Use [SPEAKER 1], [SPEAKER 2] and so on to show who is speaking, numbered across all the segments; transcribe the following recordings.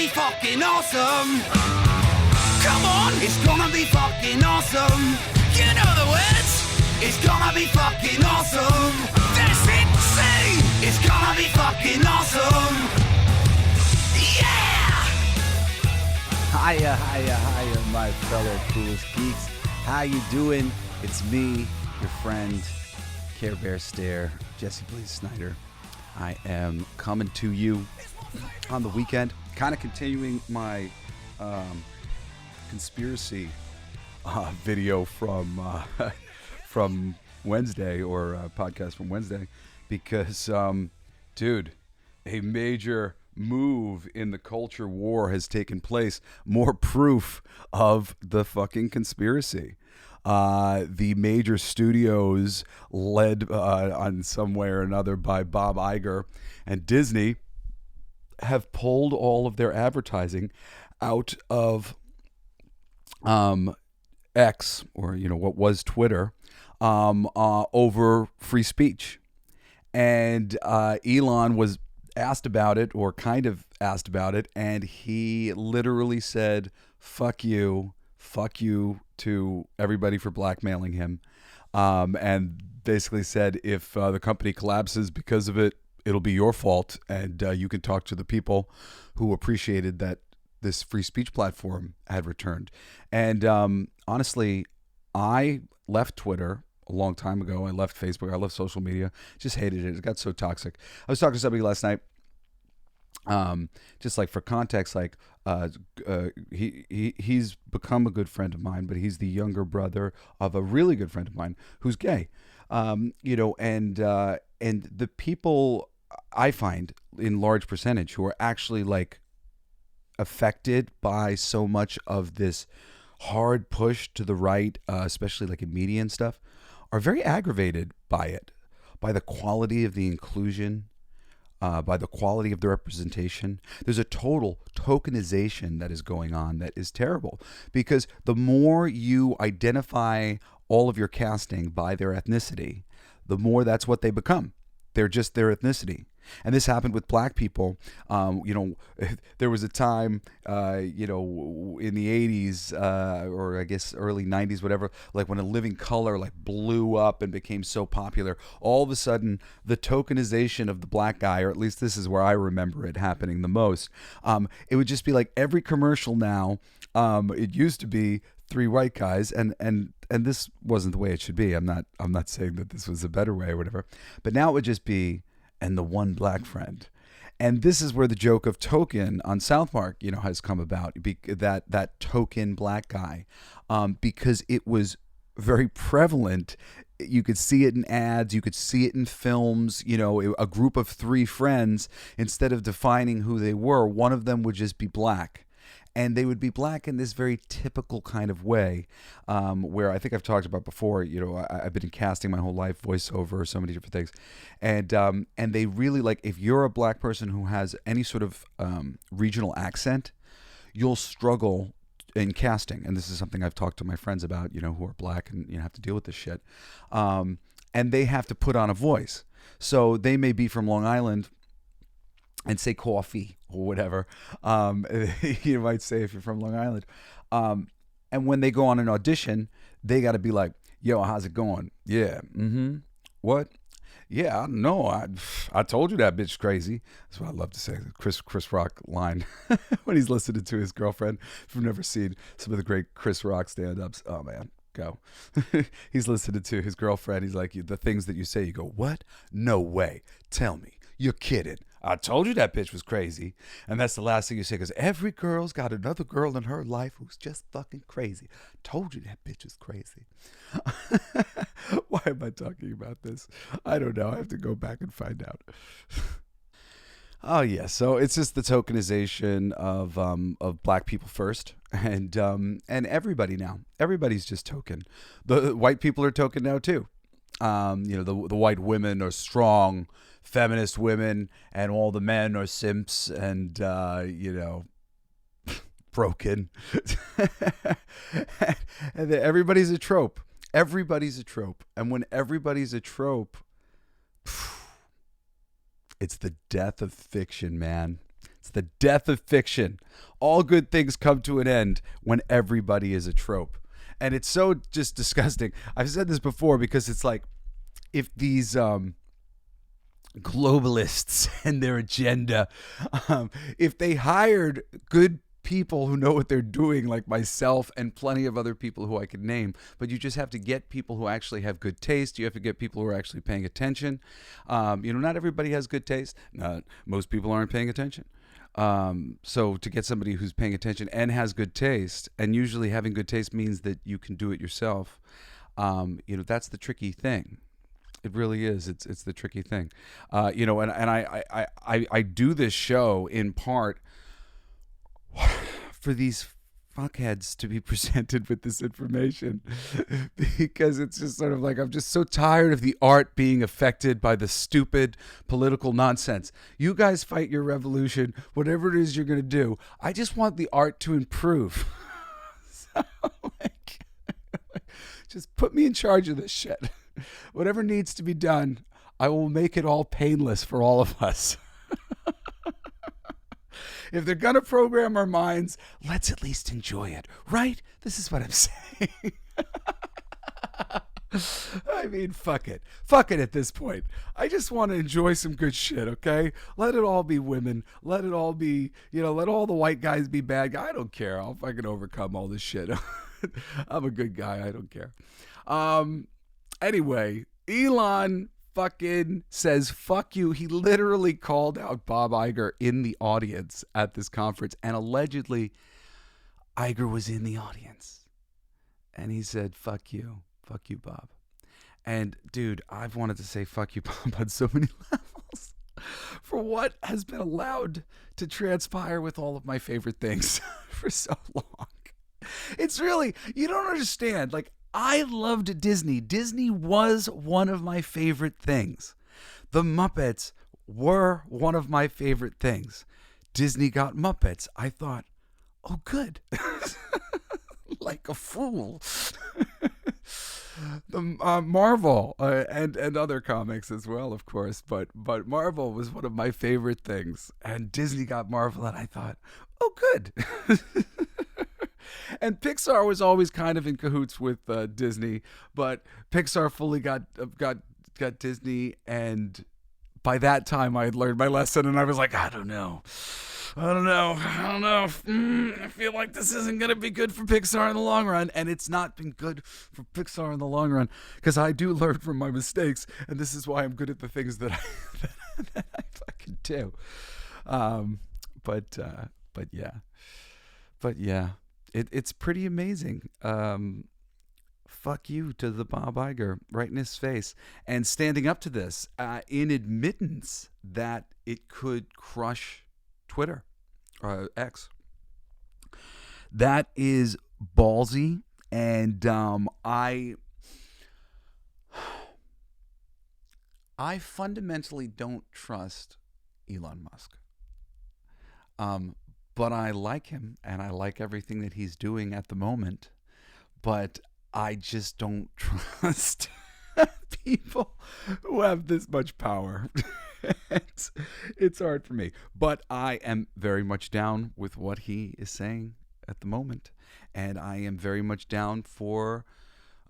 [SPEAKER 1] be fucking awesome. Come on, it's gonna be fucking awesome. You know the words. It's gonna be fucking awesome. That's it, see. It's gonna be fucking awesome. Yeah!
[SPEAKER 2] Hiya, my fellow Coolest Geeks. How you doing? It's me, your friend, Care Bear Stare, Jesse Blaze Snider. I am coming to you on the weekend, kind of continuing my conspiracy video from Wednesday, or podcast from Wednesday, because, dude, a major move in the culture war has taken place. More proof of the fucking conspiracy. The major studios, led on some way or another by Bob Iger and Disney, have pulled all of their advertising out of X, or what was Twitter, over free speech. And Elon was asked about it, or kind of asked about it, and he literally said, fuck you to everybody for blackmailing him, and basically said, if the company collapses because of it, it'll be your fault, and you can talk to the people who appreciated that this free speech platform had returned. And honestly, I left Twitter a long time ago. I left Facebook. I left social media. Just hated it. It got so toxic. I was talking to somebody last night. Just like for context, like he's become a good friend of mine, but he's the younger brother of a really good friend of mine who's gay. And the people I find in large percentage who are actually like affected by so much of this hard push to the right, especially like in media and stuff, are very aggravated by it, by the quality of the inclusion, by the quality of the representation. There's a total tokenization that is going on that is terrible, because the more you identify all of your casting by their ethnicity, the more that's what they become. They're just their ethnicity. And this happened with black people. There was a time, in the 80s, or I guess early 90s, whatever, like when A Living Color like blew up and became so popular, all of a sudden the tokenization of the black guy, or at least this is where I remember it happening the most, it would just be like every commercial now, it used to be three white guys, and this wasn't the way it should be. I'm not saying that this was a better way or whatever, but now it would just be, and the one black friend. And this is where the joke of token on South Park, has come about, that token black guy, because it was very prevalent. You could see it in ads, you could see it in films. A group of three friends, instead of defining who they were, one of them would just be black. And they would be black in this very typical kind of way, where I think I've talked about before. I've been in casting my whole life, voiceover, so many different things, and they really, like, if you're a black person who has any sort of regional accent, you'll struggle in casting. And this is something I've talked to my friends about, who are black and have to deal with this shit, and they have to put on a voice. So they may be from Long Island and say coffee or whatever, you might say, if you're from Long Island. And when they go on an audition, they got to be like, yo, how's it going? Yeah. Mm-hmm. What? Yeah, I don't know. I told you that bitch crazy. That's what I love to say. The Chris Rock line when he's listening to his girlfriend. If you've never seen some of the great Chris Rock stand-ups, oh, man. Go. He's listening to his girlfriend. He's like, the things that you say, you go, what? No way. Tell me. You're kidding. I told you that bitch was crazy. And that's the last thing you say, because every girl's got another girl in her life who's just fucking crazy. Told you that bitch is crazy. Why am I talking about this? I don't know. I have to go back and find out. Oh, yeah. So it's just the tokenization of black people first. And everybody now. Everybody's just token. The white people are token now, too. The white women are strong, feminist women, and all the men are simps and, broken. And everybody's a trope. Everybody's a trope. And when everybody's a trope, it's the death of fiction, man. It's the death of fiction. All good things come to an end when everybody is a trope. And it's so just disgusting. I've said this before because it's like if these globalists and their agenda, if they hired good people who know what they're doing, like myself and plenty of other people who I could name, but you just have to get people who actually have good taste. You have to get people who are actually paying attention. Not everybody has good taste. Most people aren't paying attention. So to get somebody who's paying attention and has good taste, and usually having good taste means that you can do it yourself. That's the tricky thing. It really is. It's the tricky thing. And I do this show in part for these fuckheads to be presented with this information, because it's just sort of like, I'm just so tired of the art being affected by the stupid political nonsense. You guys fight your revolution, whatever it is you're going to do. I just want the art to improve. So, just put me in charge of this shit. Whatever needs to be done, I will make it all painless for all of us. If they're going to program our minds, let's at least enjoy it, right? This is what I'm saying. I mean, fuck it. Fuck it at this point. I just want to enjoy some good shit, okay? Let it all be women. Let it all be, let all the white guys be bad guys. I don't care. I'll fucking overcome all this shit. I'm a good guy. I don't care. Anyway, Elon fucking says fuck you. He literally called out Bob Iger in the audience at this conference, and allegedly Iger was in the audience, and he said fuck you Bob. And dude, I've wanted to say fuck you Bob on so many levels for what has been allowed to transpire with all of my favorite things for so long. It's really, you don't understand. Like, I loved Disney. Disney was one of my favorite things. The Muppets were one of my favorite things. Disney got Muppets. I thought, oh, good. Like a fool. The Marvel and other comics as well, of course. But Marvel was one of my favorite things. And Disney got Marvel, and I thought, oh, good. And Pixar was always kind of in cahoots with Disney, but Pixar fully got Disney, and by that time I had learned my lesson, and I was like, I don't know. I feel like this isn't going to be good for Pixar in the long run, and it's not been good for Pixar in the long run, because I do learn from my mistakes, and this is why I'm good at the things that I fucking do. But yeah. It's pretty amazing. Fuck you to the Bob Iger right in his face, and standing up to this in admittance that it could crush Twitter, X. That is ballsy, and I fundamentally don't trust Elon Musk. But I like him, and I like everything that he's doing at the moment. But I just don't trust people who have this much power. It's hard for me. But I am very much down with what he is saying at the moment. And I am very much down for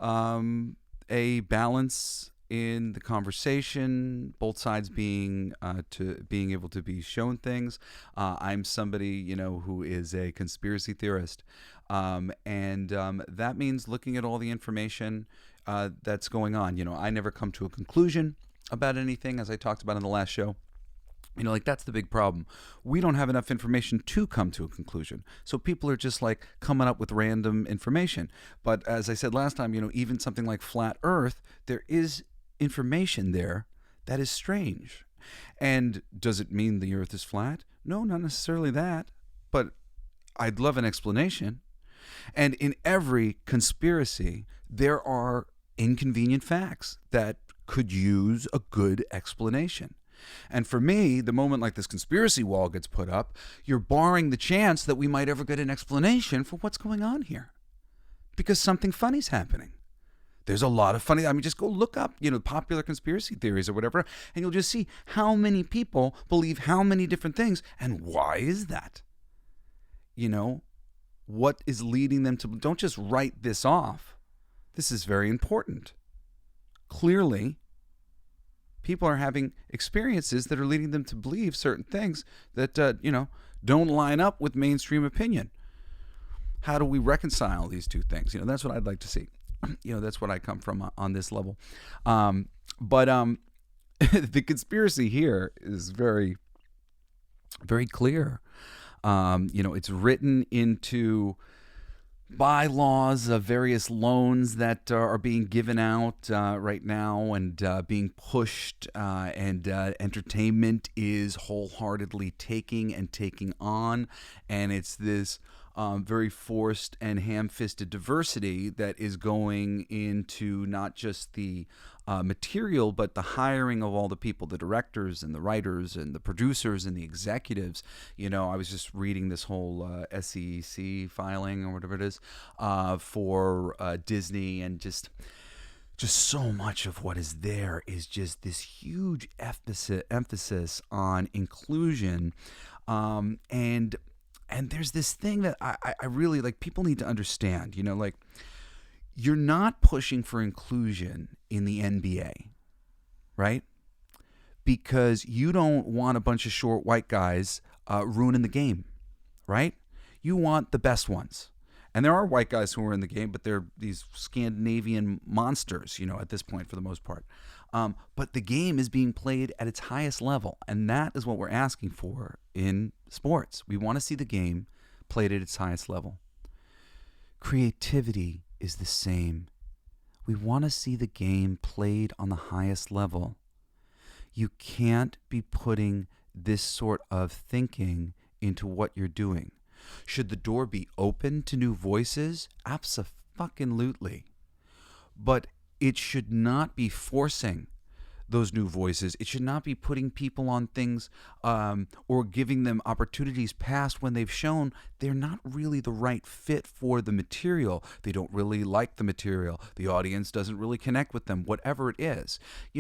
[SPEAKER 2] a balance in the conversation, both sides being able to be shown things. I'm somebody, who is a conspiracy theorist, and that means looking at all the information that's going on. I never come to a conclusion about anything, as I talked about in the last show. That's the big problem. We don't have enough information to come to a conclusion. So people are just like coming up with random information. But as I said last time, even something like flat Earth, there is information there that is strange. And does it mean the Earth is flat? No, not necessarily that. But I'd love an explanation. And in every conspiracy, there are inconvenient facts that could use a good explanation. And for me, the moment like this conspiracy wall gets put up, you're barring the chance that we might ever get an explanation for what's going on here. Because something funny's happening. There's a lot of funny. I mean, just go look up, popular conspiracy theories or whatever, and you'll just see how many people believe how many different things, and why is that? What is leading them to? Don't just write this off. This is very important. Clearly, people are having experiences that are leading them to believe certain things that, don't line up with mainstream opinion. How do we reconcile these two things? That's what I'd like to see. That's what I come from on this level. But the conspiracy here is very, very clear. It's written into bylaws of various loans that are being given out right now and being pushed, and entertainment is wholeheartedly taking on, and it's this very forced and ham-fisted diversity that is going into not just the material, but the hiring of all the people, the directors and the writers and the producers and the executives. I was just reading this whole SEC filing or whatever it is for Disney, and just so much of what is there is just this huge emphasis on inclusion, and there's this thing that I really like. People need to understand, you're not pushing for inclusion in the NBA, right? Because you don't want a bunch of short white guys ruining the game, right? You want the best ones. And there are white guys who are in the game, but they're these Scandinavian monsters, at this point for the most part. But the game is being played at its highest level, and that is what we're asking for in sports. We want to see the game played at its highest level. Creativity is the same. We want to see the game played on the highest level. You can't be putting this sort of thinking into what you're doing. Should the door be open to new voices? Abso-fucking-lutely. But it should not be forcing those new voices. It should not be putting people on things or giving them opportunities past when they've shown they're not really the right fit for the material. They don't really like the material. The audience doesn't really connect with them, whatever it is.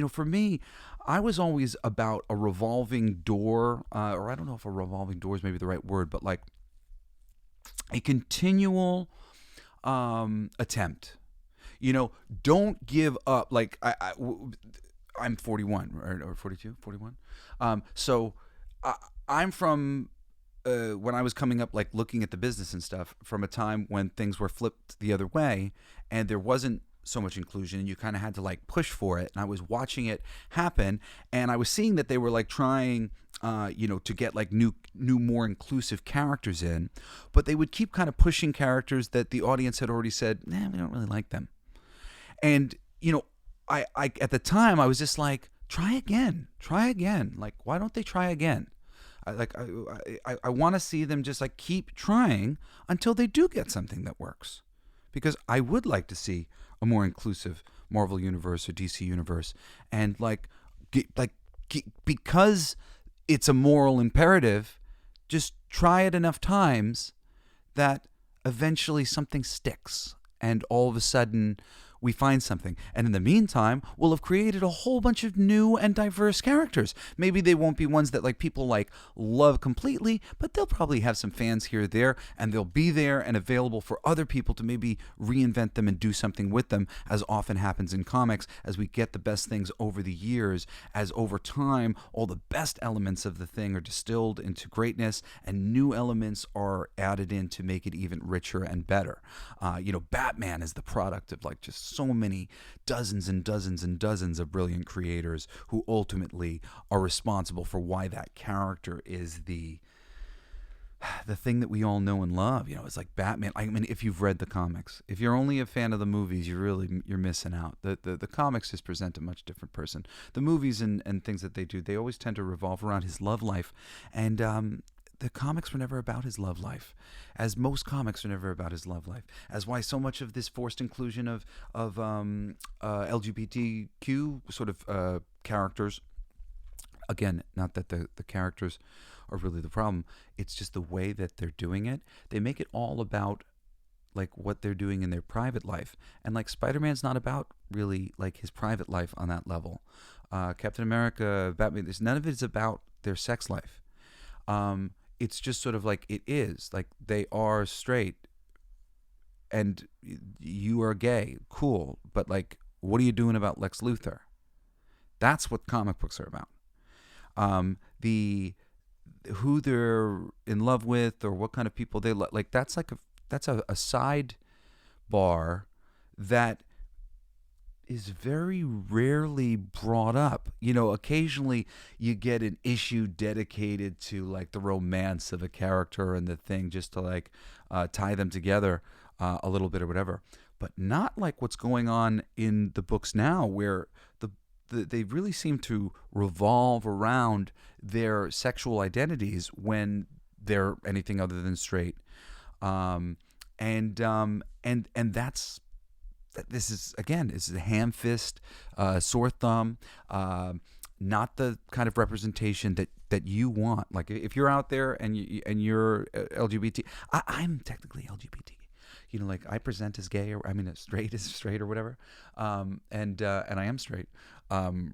[SPEAKER 2] For me, I was always about a revolving door, or I don't know if a revolving door is maybe the right word, but like a continual attempt. Don't give up. Like I'm 41 or 42, 41. So I'm from when I was coming up, like looking at the business and stuff, from a time when things were flipped the other way and there wasn't so much inclusion, and you kind of had to like push for it. And I was watching it happen, and I was seeing that they were like trying, to get like new, more inclusive characters in, but they would keep kind of pushing characters that the audience had already said, nah, we don't really like them. And, I at the time I was just like, try again. Like, why don't they try again? I want to see them just like keep trying until they do get something that works, because I would like to see a more inclusive Marvel universe or DC universe, and because it's a moral imperative, just try it enough times that eventually something sticks, and all of a sudden we find something. And in the meantime, we'll have created a whole bunch of new and diverse characters. Maybe they won't be ones that like people like love completely, but they'll probably have some fans here or there, and they'll be there and available for other people to maybe reinvent them and do something with them, as often happens in comics, as we get the best things over the years, as over time all the best elements of the thing are distilled into greatness and new elements are added in to make it even richer and better. Batman is the product of like just so many dozens and dozens and dozens of brilliant creators who ultimately are responsible for why that character is the thing that we all know and love. It's like Batman. I mean, if you've read the comics, if you're only a fan of the movies, you're missing out. The comics just present a much different person. The movies and things that they do, they always tend to revolve around his love life, and the comics were never about his love life, as most comics are never about his love life, as why so much of this forced inclusion of LGBTQ sort of characters, again, not that the characters are really the problem, it's just the way that they're doing it. They make it all about like what they're doing in their private life. And like Spider-Man's not about really like his private life on that level. Captain America, Batman, there's none of it is about their sex life. It's just sort of like it is like they are straight and you are gay, cool, but like what are you doing about Lex Luthor? That's what comic books are about. The who they're in love with or what kind of people they like, that's a side bar that is very rarely brought up. You know, occasionally you get an issue dedicated to like the romance of a character and the thing, just to like tie them together a little bit or whatever. But not like what's going on in the books now, where they really seem to revolve around their sexual identities when they're anything other than straight. And that's this is again, this is a ham fist, sore thumb, not the kind of representation that you want. Like if you're out there and you're LGBT, I'm technically LGBT. You know, like I present as gay, or I mean, as straight or whatever, and I am straight,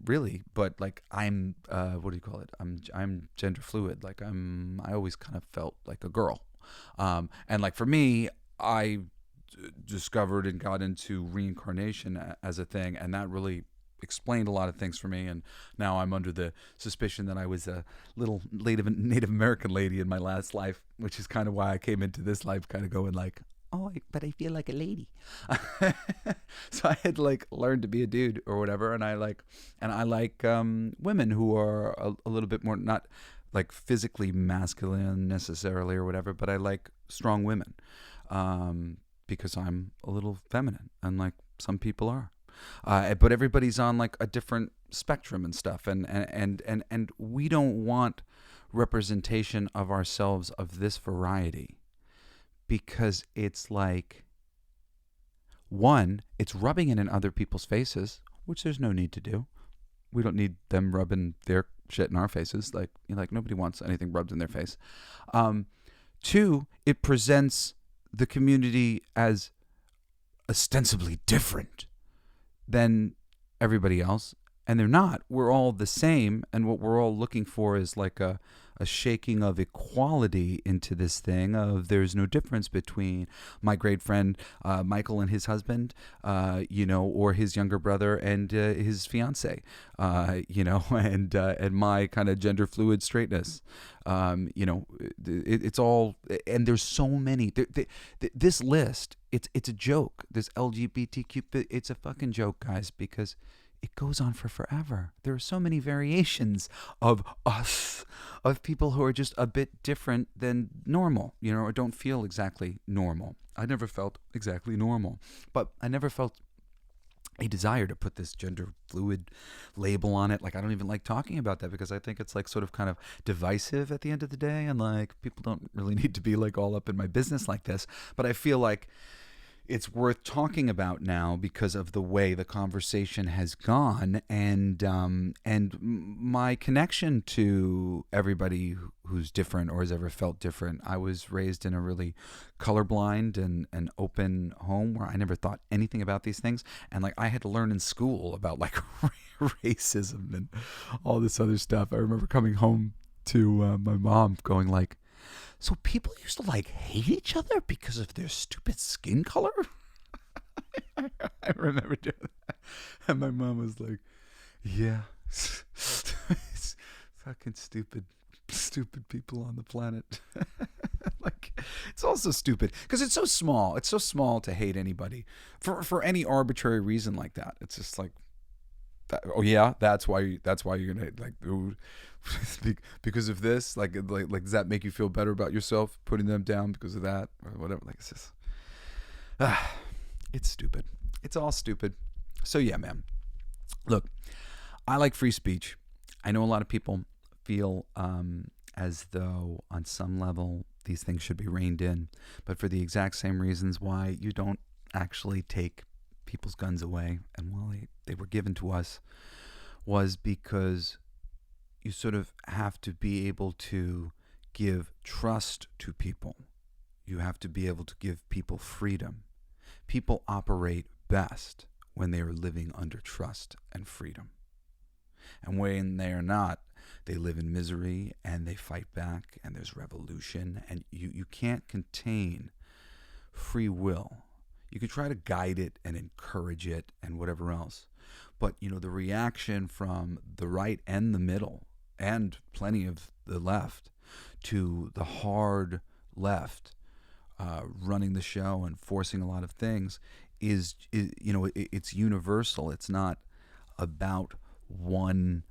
[SPEAKER 2] really. But like I'm, what do you call it? I'm gender fluid. Like I always kind of felt like a girl, and like for me, I discovered and got into reincarnation as a thing, and that really explained a lot of things for me. And now I'm under the suspicion that I was a little Native American lady in my last life, which is kind of why I came into this life kind of going like, oh, but I feel like a lady. So I had like learned to be a dude or whatever, and I like women who are a little bit more not like physically masculine necessarily or whatever, but I like strong women, because I'm a little feminine, unlike some people are. But everybody's on like a different spectrum and stuff, and we don't want representation of ourselves of this variety, because it's like, one, it's rubbing it in other people's faces, which there's no need to do. We don't need them rubbing their shit in our faces. Like, you know, like nobody wants anything rubbed in their face. Two, it presents the community as ostensibly different than everybody else, and they're not. We're all the same, and what we're all looking for is like a shaking of equality into this thing of there's no difference between my great friend Michael and his husband, you know, or his younger brother and his fiance, you know, and my kind of gender fluid straightness. You know, it's all, and there's so many. This list, it's a joke. This LGBTQ, it's a fucking joke, guys, because it goes on for forever. There are so many variations of us, of people who are just a bit different than normal, you know, or don't feel exactly normal. I never felt exactly normal, but I never felt a desire to put this gender fluid label on it. Like, I don't even like talking about that, because I think it's like sort of kind of divisive at the end of the day, and like people don't really need to be like all up in my business like this. But I feel like it's worth talking about now because of the way the conversation has gone, and my connection to everybody who's different or has ever felt different. I was raised in a really colorblind and open home where I never thought anything about these things, and like I had to learn in school about like racism and all this other stuff. I remember coming home to my mom going like, so people used to like hate each other because of their stupid skin color? I remember doing that. And my mom was like, yeah, it's fucking stupid people on the planet. Like, it's also stupid because it's so small. It's so small to hate anybody for any arbitrary reason like that. It's just like, oh yeah, that's why you're gonna like, ooh, because of this, like does that make you feel better about yourself putting them down because of that or whatever? Like, it's just it's stupid. It's all stupid. So yeah, man, look, I like free speech. I know a lot of people feel as though on some level these things should be reined in, but for the exact same reasons why you don't actually take people's guns away, and why they were given to us, was because you sort of have to be able to give trust to people. You have to be able to give people freedom. People operate best when they are living under trust and freedom. And when they are not, they live in misery and they fight back and there's revolution. And you can't contain free will. You can try to guide it and encourage it and whatever else. But, the reaction from the right and the middle and plenty of the left to the hard left running the show and forcing a lot of things is it's universal. It's not about one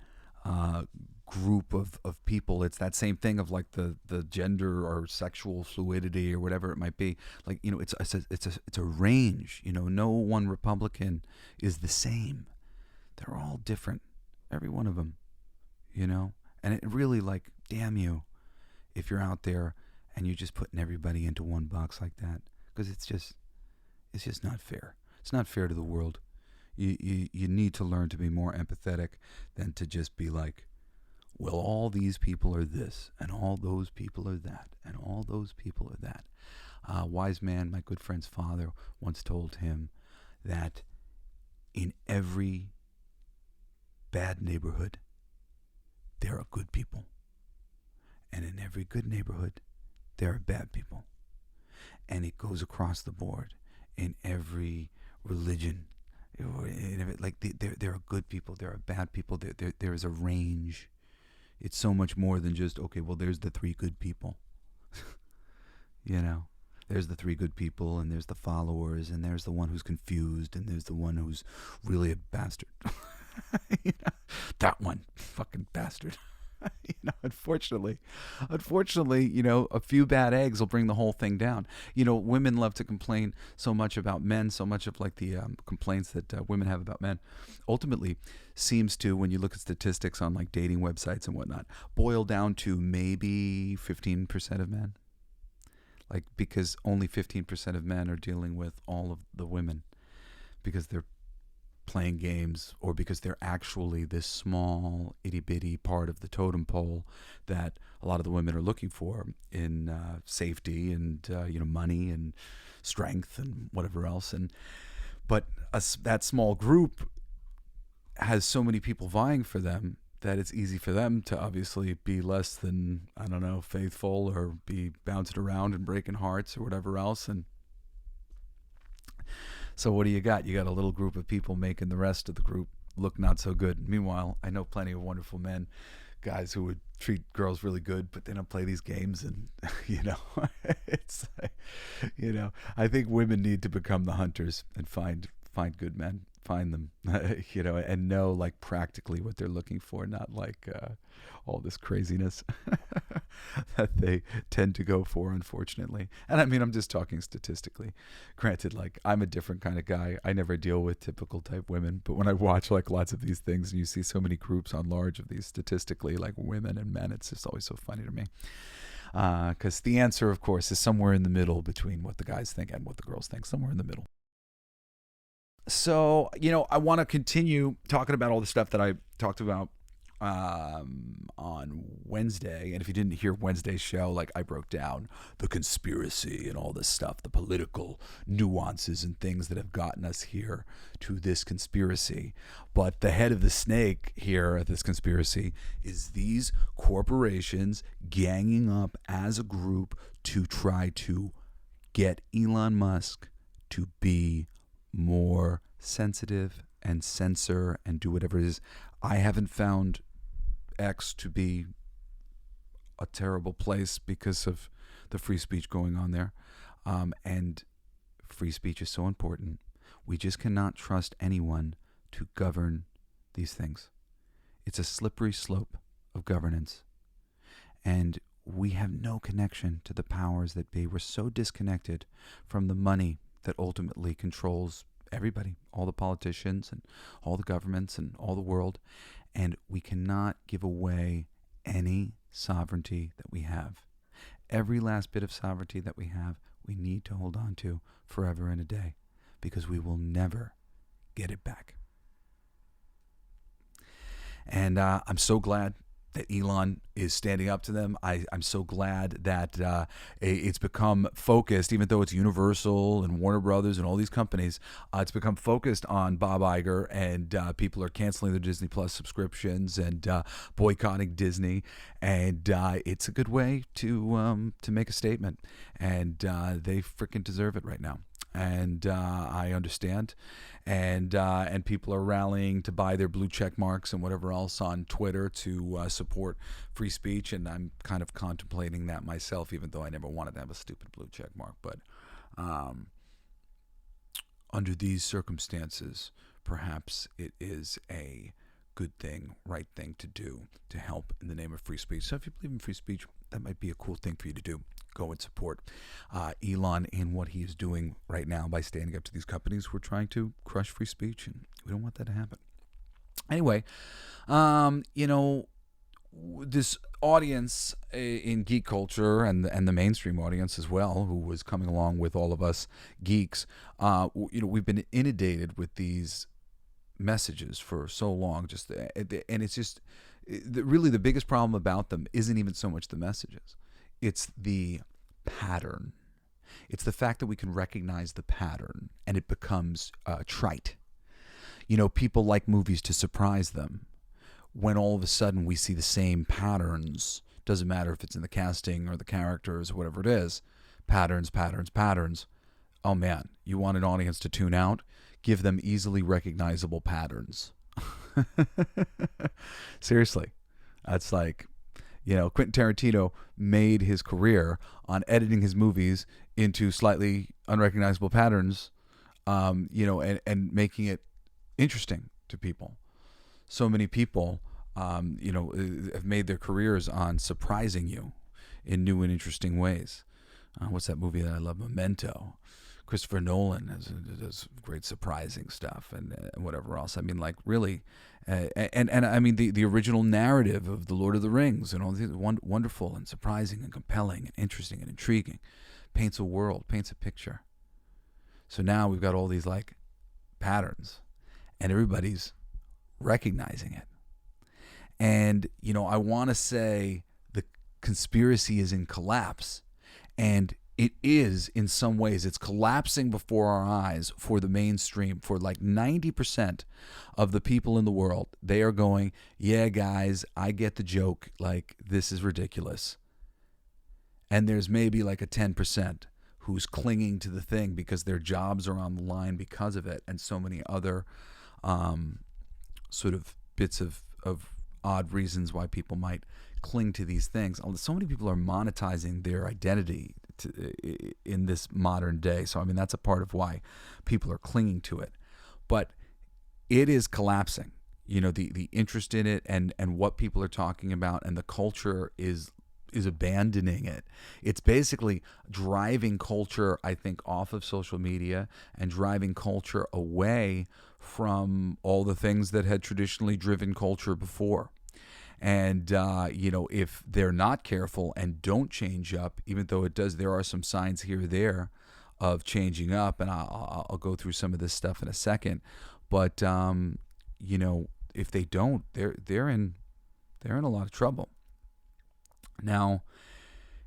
[SPEAKER 2] group of people. It's that same thing of like the gender or sexual fluidity or whatever it might be. Like, it's a range. No one Republican is the same. They're all different, every one of them. And it really, like, damn you if you're out there and you're just putting everybody into one box like that, because it's just not fair. It's not fair to the world. You need to learn to be more empathetic than to just be like, well, all these people are this, and all those people are that, and all those people are that. Wise man, my good friend's father, once told him that in every bad neighborhood, there are good people. And in every good neighborhood, there are bad people. And it goes across the board in every religion. There are good people, there are bad people, there is a range. It's so much more than just, okay, well, there's the three good people. There's the three good people, and there's the followers, and there's the one who's confused, and there's the one who's really a bastard. That one, fucking bastard. Unfortunately, a few bad eggs will bring the whole thing down. Women love to complain so much about men, so much of like the complaints that women have about men ultimately seems to, when you look at statistics on like dating websites and whatnot, boil down to maybe 15% of men. Like, because only 15% of men are dealing with all of the women because they're playing games, or because they're actually this small itty-bitty part of the totem pole that a lot of the women are looking for in safety and money and strength and whatever else. But that small group has so many people vying for them that it's easy for them to obviously be less than, I don't know, faithful, or be bouncing around and breaking hearts or whatever else. And so what do you got? You got a little group of people making the rest of the group look not so good. Meanwhile, I know plenty of wonderful men, guys who would treat girls really good, but they don't play these games. And, it's, I think women need to become the hunters and find good men, find them, and know like practically what they're looking for, not like all this craziness that they tend to go for, unfortunately. And I mean, I'm just talking statistically. Granted, like, I'm a different kind of guy. I never deal with typical type women, but when I watch like lots of these things and you see so many groups on large of these statistically, like women and men, it's just always so funny to me. Because the answer, of course, is somewhere in the middle between what the guys think and what the girls think, somewhere in the middle. So, I want to continue talking about all the stuff that I talked about on Wednesday. And if you didn't hear Wednesday's show, like, I broke down the conspiracy and all this stuff, the political nuances and things that have gotten us here to this conspiracy. But the head of the snake here at this conspiracy is these corporations ganging up as a group to try to get Elon Musk to be more sensitive and censor and do whatever it is. I haven't found X to be a terrible place because of the free speech going on there. And free speech is so important. We just cannot trust anyone to govern these things. It's a slippery slope of governance. And we have no connection to the powers that be. We're so disconnected from the money that ultimately controls everybody, all the politicians and all the governments and all the world. And we cannot give away any sovereignty that we have. Every last bit of sovereignty that we have, we need to hold on to forever and a day, because we will never get it back. And I'm so glad that Elon is standing up to them. I'm so glad that it's become focused, even though it's Universal and Warner Brothers and all these companies, it's become focused on Bob Iger, and people are canceling their Disney Plus subscriptions and boycotting Disney, and it's a good way to make a statement, and they freaking deserve it right now. And I understand, and people are rallying to buy their blue check marks and whatever else on Twitter to support free speech, and I'm kind of contemplating that myself, even though I never wanted to have a stupid blue check mark. But under these circumstances, perhaps it is a good thing, right thing to do to help in the name of free speech. So if you believe in free speech, that might be a cool thing for you to do. Go and support Elon in what he is doing right now by standing up to these companies who are trying to crush free speech, and we don't want that to happen. Anyway, this audience in geek culture and the mainstream audience as well, who was coming along with all of us geeks, we've been inundated with these messages for so long, and it's just really the biggest problem about them isn't even so much the messages. It's the pattern. It's the fact that we can recognize the pattern and it becomes trite. People like movies to surprise them. When all of a sudden we see the same patterns, doesn't matter if it's in the casting or the characters or whatever it is, patterns. Oh man, you want an audience to tune out? Give them easily recognizable patterns. Seriously. That's like, Quentin Tarantino made his career on editing his movies into slightly unrecognizable patterns, and making it interesting to people. So many people, have made their careers on surprising you in new and interesting ways. What's that movie that I love? Memento. Christopher Nolan does great surprising stuff and whatever else. I mean, like really, and I mean the original narrative of the Lord of the Rings and all these wonderful and surprising and compelling and interesting and intriguing, paints a world, paints a picture. So now we've got all these like patterns, and everybody's recognizing it. And I want to say the conspiracy is in collapse, and it is in some ways. It's collapsing before our eyes for the mainstream. For like 90% of the people in the world, they are going, yeah, guys, I get the joke. Like, this is ridiculous. And there's maybe like a 10% who's clinging to the thing because their jobs are on the line because of it, and so many other sort of bits of odd reasons why people might cling to these things. So many people are monetizing their identity in this modern day. So, I mean, that's a part of why people are clinging to it. But it is collapsing. The interest in it and what people are talking about, and the culture is abandoning it. It's basically driving culture, I think, off of social media and driving culture away from all the things that had traditionally driven culture before. And, if they're not careful and don't change up, even though there are some signs here or there of changing up, and I'll go through some of this stuff in a second. But, if they don't, they're in a lot of trouble. Now,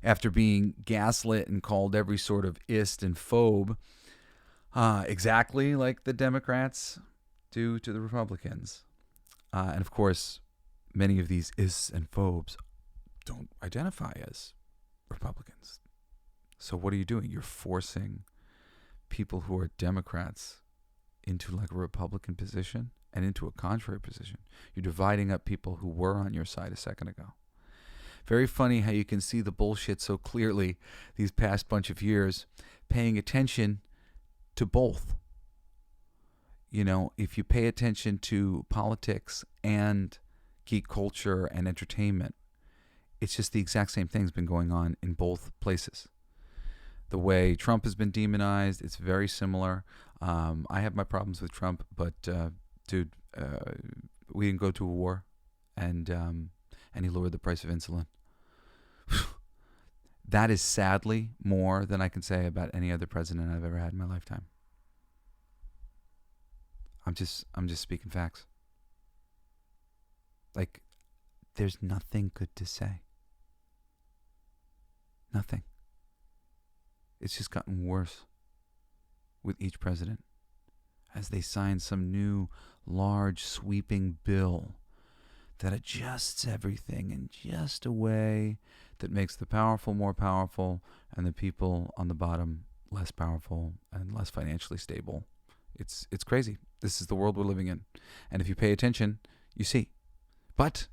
[SPEAKER 2] after being gaslit and called every sort of ist and phobe, exactly like the Democrats do to the Republicans. And of course, many of these ists and phobes don't identify as Republicans. So what are you doing? You're forcing people who are Democrats into like a Republican position and into a contrary position. You're dividing up people who were on your side a second ago. Very funny how you can see the bullshit so clearly these past bunch of years, paying attention to both. If you pay attention to politics and geek culture and entertainment, it's just the exact same thing's been going on in both places. The way Trump has been demonized, it's very similar. I have my problems with Trump, but dude, we didn't go to a war, and he lowered the price of insulin. That is sadly more than I can say about any other president I've ever had in my lifetime. I'm just speaking facts. Like, there's nothing good to say. Nothing. It's just gotten worse with each president as they sign some new large sweeping bill that adjusts everything in just a way that makes the powerful more powerful and the people on the bottom less powerful and less financially stable. It's crazy. This is the world we're living in. And if you pay attention, you see. But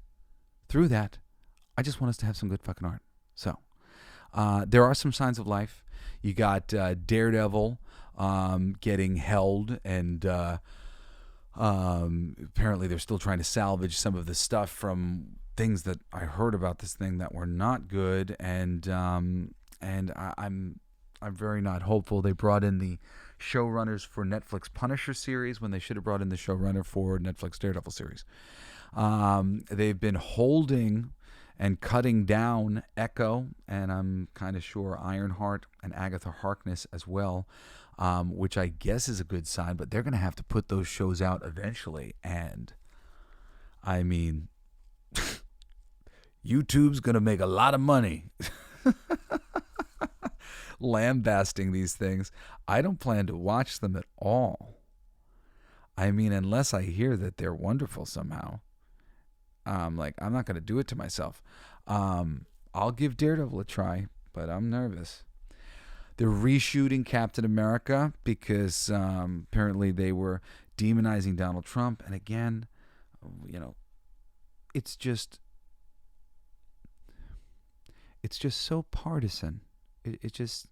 [SPEAKER 2] through that, I just want us to have some good fucking art. So there are some signs of life. You got Daredevil getting held, and apparently they're still trying to salvage some of the stuff from things that I heard about this thing that were not good, and I'm very not hopeful. They brought in the showrunners for Netflix Punisher series when they should have brought in the showrunner for Netflix Daredevil series. They've been holding and cutting down Echo, and I'm kind of sure Ironheart and Agatha Harkness as well, which I guess is a good sign, but they're going to have to put those shows out eventually. And I mean, YouTube's going to make a lot of money lambasting these things. I don't plan to watch them at all. I mean, unless I hear that they're wonderful somehow. I'm not going to do it to myself. I'll give Daredevil a try, but I'm nervous. They're reshooting Captain America because apparently they were demonizing Donald Trump. And again, it's just so partisan. This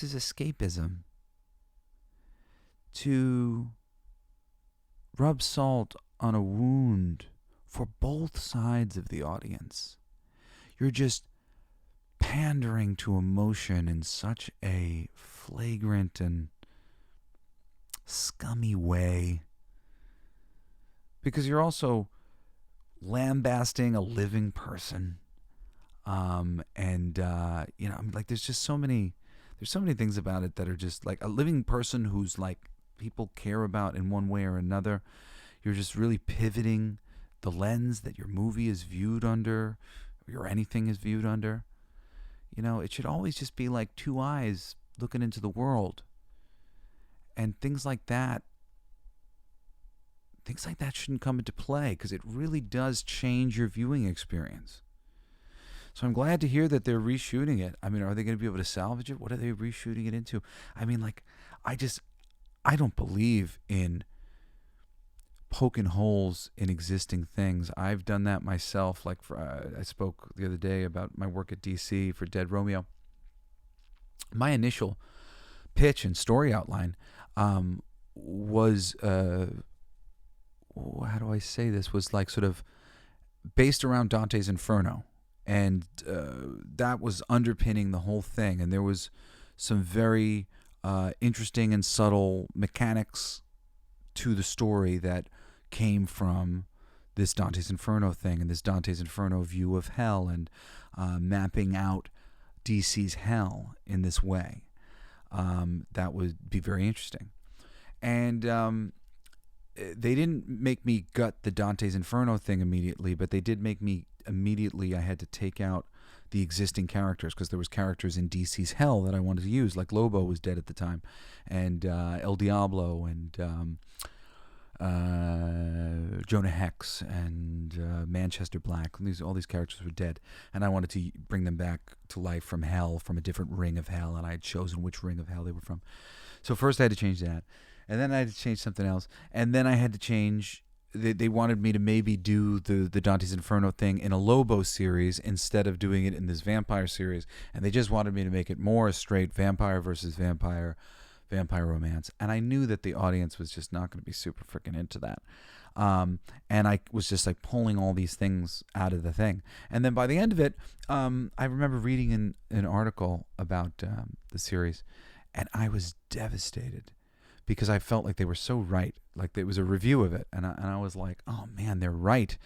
[SPEAKER 2] is escapism. To rub salt on a wound for both sides of the audience. You're just pandering to emotion in such a flagrant and scummy way. Because you're also lambasting a living person. There's just so many things about it that are just like a living person who's like people care about in one way or another. You're just really pivoting the lens that your movie is viewed under, or anything is viewed under. It should always just be like two eyes looking into the world. And things like that shouldn't come into play because it really does change your viewing experience. So I'm glad to hear that they're reshooting it. I mean, are they going to be able to salvage it? What are they reshooting it into? I mean, I don't believe in poking holes in existing things. I've done that myself. I spoke the other day about my work at DC for Dead Romeo. My initial pitch and story outline was, how do I say this, was like sort of based around Dante's Inferno. And that was underpinning the whole thing. And there was some very interesting and subtle mechanics to the story that came from this Dante's Inferno thing and this Dante's Inferno view of hell and mapping out DC's hell in this way. That would be very interesting. And they didn't make me gut the Dante's Inferno thing immediately, but they did make me immediately. I had to take out the existing characters because there was characters in DC's hell that I wanted to use, like Lobo was dead at the time, and El Diablo, and Jonah Hex, and Manchester Black. All these characters were dead, and I wanted to bring them back to life from hell, from a different ring of hell, and I had chosen which ring of hell they were from. So first I had to change that, and then I had to change something else, and then I had to change. They wanted me to maybe do the Dante's Inferno thing in a Lobo series instead of doing it in this vampire series, and they just wanted me to make it more a straight vampire versus vampire romance. And I knew that the audience was just not going to be super freaking into that. And I was just like pulling all these things out of the thing. And then by the end of it, I remember reading an article about the series, and I was devastated because I felt like they were so right. Like there was a review of it, and I was like, oh man, they're right.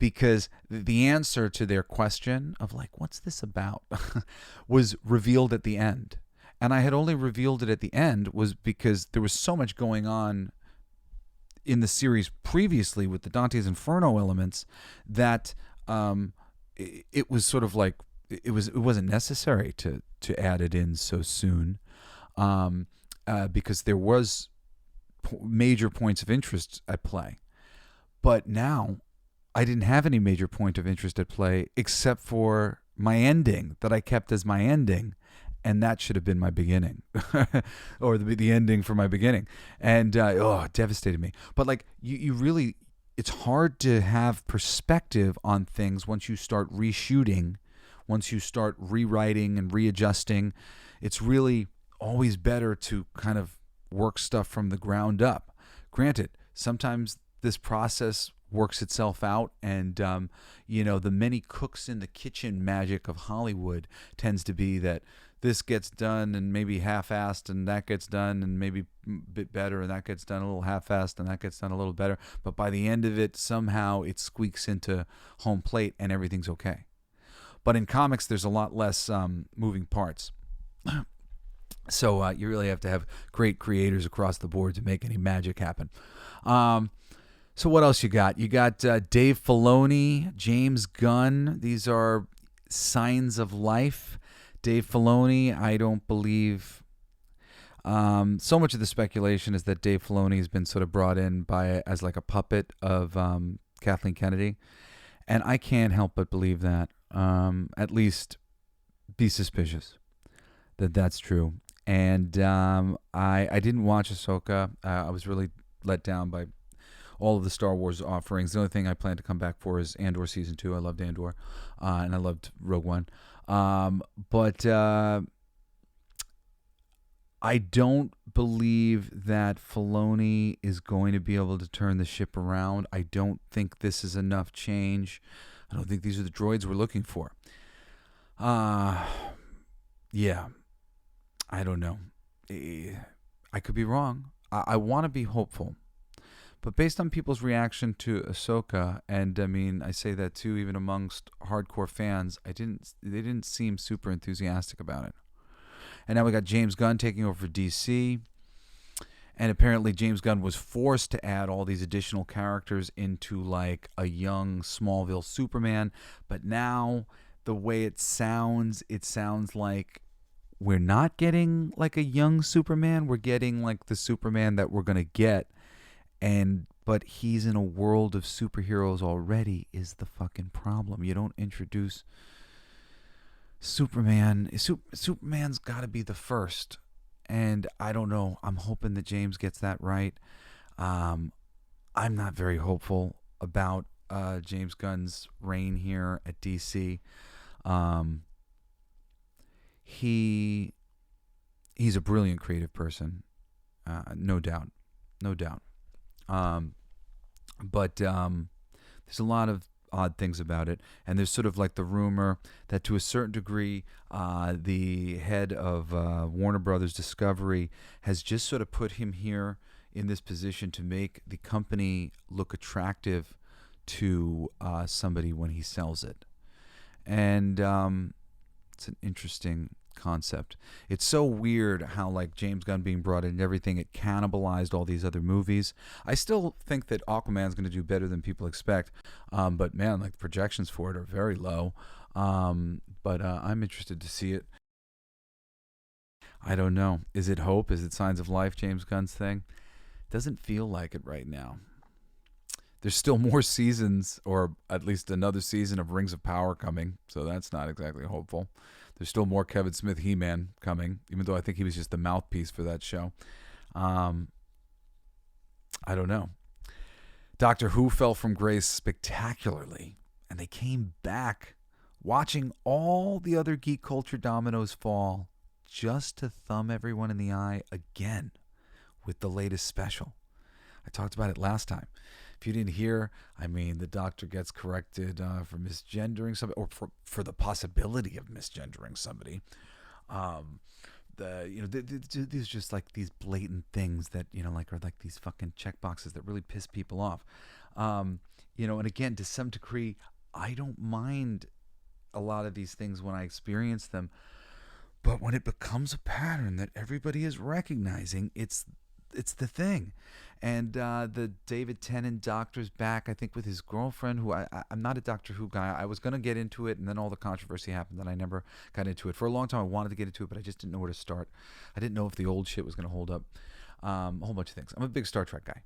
[SPEAKER 2] Because the answer to their question of like, what's this about, was revealed at the end. And I had only revealed it at the end was because there was so much going on in the series previously with the Dante's Inferno elements that it was sort of like it wasn't necessary to add it in so soon, because there was major points of interest at play. But now I didn't have any major point of interest at play except for my ending that I kept as my ending, and that should have been my beginning, or the ending for my beginning, and it devastated me. But like you really, it's hard to have perspective on things once you start reshooting, once you start rewriting and readjusting. It's really always better to kind of work stuff from the ground up. Granted, sometimes this process works itself out, and the many cooks in the kitchen magic of Hollywood tends to be that this gets done and maybe half-assed, and that gets done and maybe a bit better, and that gets done a little half-assed, and that gets done a little better, but by the end of it, somehow it squeaks into home plate and everything's okay. But in comics, there's a lot less moving parts. So you really have to have great creators across the board to make any magic happen. So what else you got? You got Dave Filoni, James Gunn. These are signs of life. Dave Filoni, I don't believe. So much of the speculation is that Dave Filoni has been sort of brought in as like a puppet of Kathleen Kennedy, and I can't help but believe that. At least be suspicious that that's true. And I didn't watch Ahsoka. I was really let down by all of the Star Wars offerings. The only thing I plan to come back for is Andor Season 2. I loved Andor, and I loved Rogue One. But I don't believe that Filoni is going to be able to turn the ship around. I don't think this is enough change. I don't think these are the droids we're looking for. Yeah. I don't know. I could be wrong. I want to be hopeful. But based on people's reaction to Ahsoka, and I mean, I say that too, even amongst hardcore fans, they didn't seem super enthusiastic about it. And now we got James Gunn taking over for DC. And apparently James Gunn was forced to add all these additional characters into like a young Smallville Superman. But now the way it sounds like we're not getting like a young Superman. We're getting like the Superman that we're going to get. But he's in a world of superheroes already is the fucking problem. You don't introduce Superman. Superman's got to be the first. And I don't know. I'm hoping that James gets that right. I'm not very hopeful about James Gunn's reign here at DC. He's a brilliant creative person, no doubt. But there's a lot of odd things about it, and there's sort of like the rumor that to a certain degree the head of Warner Brothers Discovery has just sort of put him here in this position to make the company look attractive to somebody when he sells it. And it's an interesting concept. It's so weird how like James Gunn being brought in and everything, it cannibalized all these other movies. I still think that Aquaman's going to do better than people expect, but man, like the projections for it are very low. But I'm interested to see it. I don't know. Is it hope? Is it signs of life? James Gunn's thing doesn't feel like it right now. There's still more seasons, or at least another season of Rings of Power coming, so that's not exactly hopeful. There's still more Kevin Smith He-Man coming, even though I think he was just the mouthpiece for that show. I don't know. Doctor Who fell from grace spectacularly, and they came back watching all the other geek culture dominoes fall just to thumb everyone in the eye again with the latest special. I talked about it last time. If you didn't hear, I mean, the Doctor gets corrected for misgendering somebody, or for the possibility of misgendering somebody. There's just like these blatant things that are like these fucking checkboxes that really piss people off. And again, to some degree, I don't mind a lot of these things when I experience them, but when it becomes a pattern that everybody is recognizing, it's it's the thing. And the David Tennant doctor's back, I think, with his girlfriend, who I'm not a Doctor Who guy. I was going to get into it, and then all the controversy happened, and I never got into it. For a long time, I wanted to get into it, but I just didn't know where to start. I didn't know if the old shit was going to hold up. A whole bunch of things. I'm a big Star Trek guy,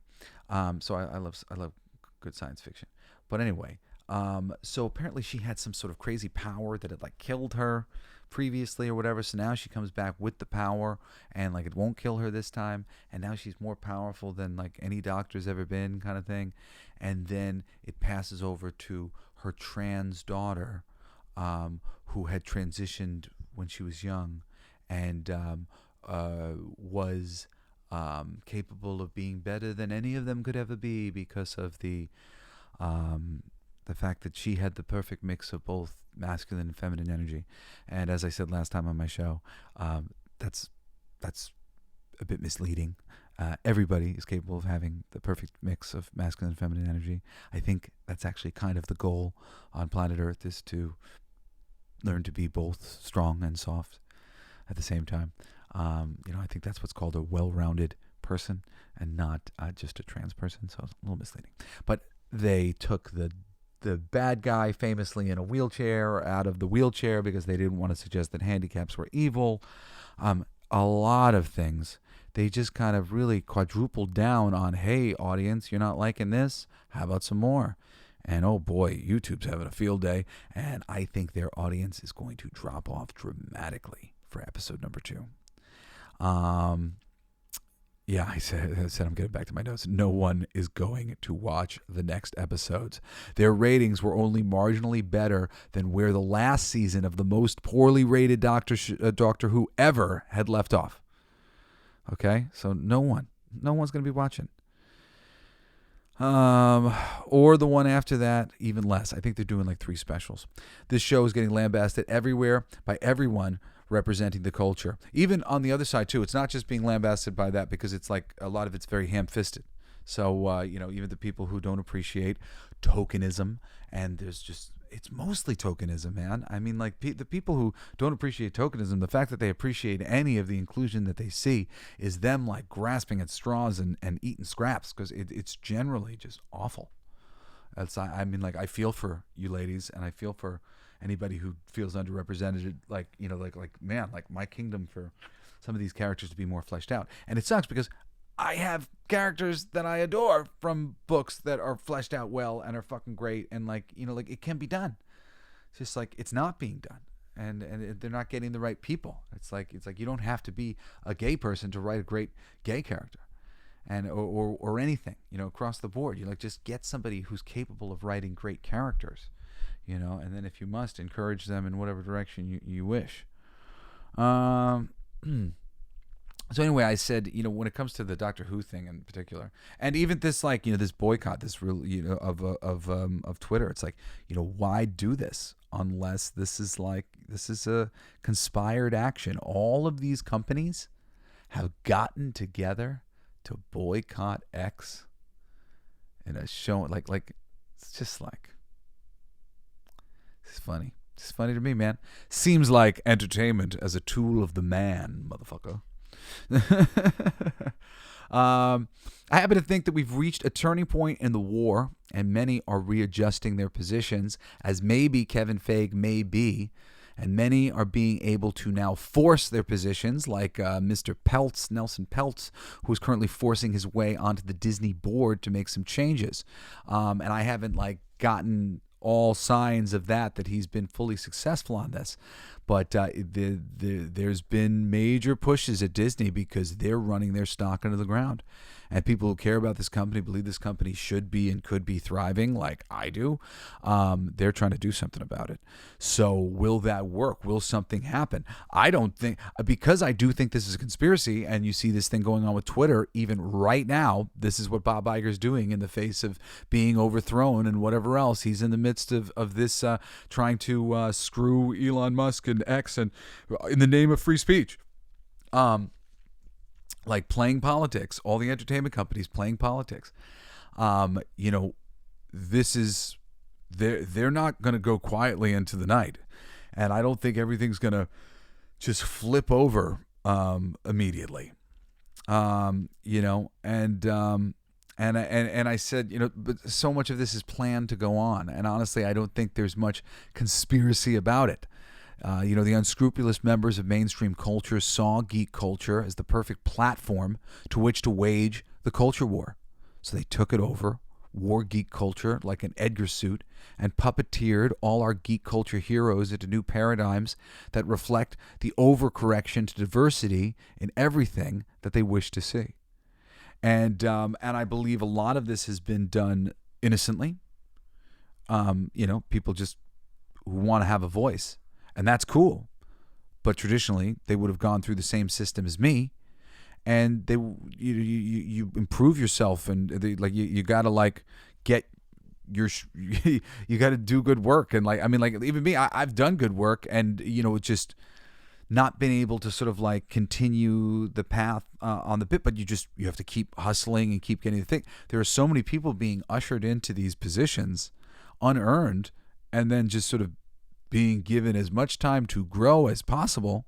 [SPEAKER 2] so I love good science fiction. But anyway, so apparently she had some sort of crazy power that had like killed her previously or whatever, so now she comes back with the power, and like it won't kill her this time, and now she's more powerful than like any doctor's ever been, kind of thing. And then it passes over to her trans daughter, who had transitioned when she was young, and was capable of being better than any of them could ever be because of the fact that she had the perfect mix of both masculine and feminine energy. And as I said last time on my show, that's a bit misleading. Everybody is capable of having the perfect mix of masculine and feminine energy. I think that's actually kind of the goal on planet Earth, is to learn to be both strong and soft at the same time. I think that's what's called a well-rounded person, and not just a trans person. So it's a little misleading. But they took the bad guy, famously in a wheelchair, out of the wheelchair because they didn't want to suggest that handicaps were evil. A lot of things. They just kind of really quadrupled down on, hey, audience, you're not liking this? How about some more? And oh boy, YouTube's having a field day. And I think their audience is going to drop off dramatically for episode number 2. Yeah, I said I'm getting back to my notes. No one is going to watch the next episodes. Their ratings were only marginally better than where the last season of the most poorly rated Doctor Who ever had left off. Okay, so no one's going to be watching. Or the one after that, even less. I think they're doing like 3 specials. This show is getting lambasted everywhere by everyone representing the culture. Even on the other side too, it's not just being lambasted by that, because it's like a lot of it's very ham-fisted. So even the people who don't appreciate tokenism, and it's mostly tokenism, man. I mean, like the people who don't appreciate tokenism, the fact that they appreciate any of the inclusion that they see is them like grasping at straws and eating scraps, because it's generally just awful. I mean, like, I feel for you ladies, and I feel for anybody who feels underrepresented, like man, like my kingdom for some of these characters to be more fleshed out. And it sucks because I have characters that I adore from books that are fleshed out well and are fucking great, and like it can be done. It's just like it's not being done, and they're not getting the right people. It's like you don't have to be a gay person to write a great gay character, and or anything, across the board. You just get somebody who's capable of writing great characters. And then if you must, encourage them in whatever direction you wish. So anyway, I said, when it comes to the Doctor Who thing in particular, and even this, this boycott, this real, of Twitter, it's like, why do this unless this is a conspired action? All of these companies have gotten together to boycott X in a show, like it's just like. It's funny. It's funny to me, man. Seems like entertainment as a tool of the man, motherfucker. I happen to think that we've reached a turning point in the war, and many are readjusting their positions, as maybe Kevin Feige may be, and many are being able to now force their positions, like Mr. Peltz, Nelson Peltz, who is currently forcing his way onto the Disney board to make some changes. And I haven't gotten all signs of that he's been fully successful on this. But there's been major pushes at Disney because they're running their stock into the ground. And people who care about this company, believe this company should be and could be thriving like I do, they're trying to do something about it. So will that work? Will something happen? I don't think, because I do think this is a conspiracy, and you see this thing going on with Twitter even right now. This is what Bob Iger's doing in the face of being overthrown and whatever else. He's in the midst of this trying to screw Elon Musk and X, and in the name of free speech. Like playing politics, all the entertainment companies playing politics. This is, they're not going to go quietly into the night. And I don't think everything's going to just flip over immediately. You know, and I said, you know, but so much of this is planned to go on, and honestly, I don't think there's much conspiracy about it. You know, the unscrupulous members of mainstream culture saw geek culture as the perfect platform to which to wage the culture war. So they took it over, wore geek culture like an Edgar suit, and puppeteered all our geek culture heroes into new paradigms that reflect the overcorrection to diversity in everything that they wish to see. And I believe a lot of this has been done innocently. You know, people just who want to have a voice, and that's cool. But traditionally, they would have gone through the same system as me, and you improve yourself, and you gotta like get your you gotta do good work, and like I mean like even me, I've done good work, and you know it's just not been able to sort of like continue the path on the bit, but you have to keep hustling and keep getting the thing. There are so many people being ushered into these positions unearned, and then just sort of being given as much time to grow as possible.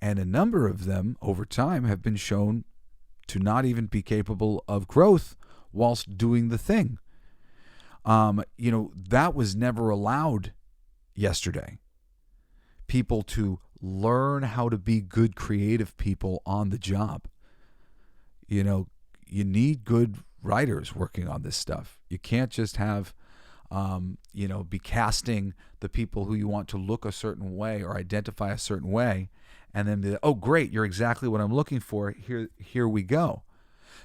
[SPEAKER 2] And a number of them over time have been shown to not even be capable of growth whilst doing the thing. You know, that was never allowed yesterday. People to learn how to be good creative people on the job. You know, you need good writers working on this stuff. You can't just have, you know, be casting the people who you want to look a certain way or identify a certain way, and then be like, oh great, you're exactly what I'm looking for. Here we go.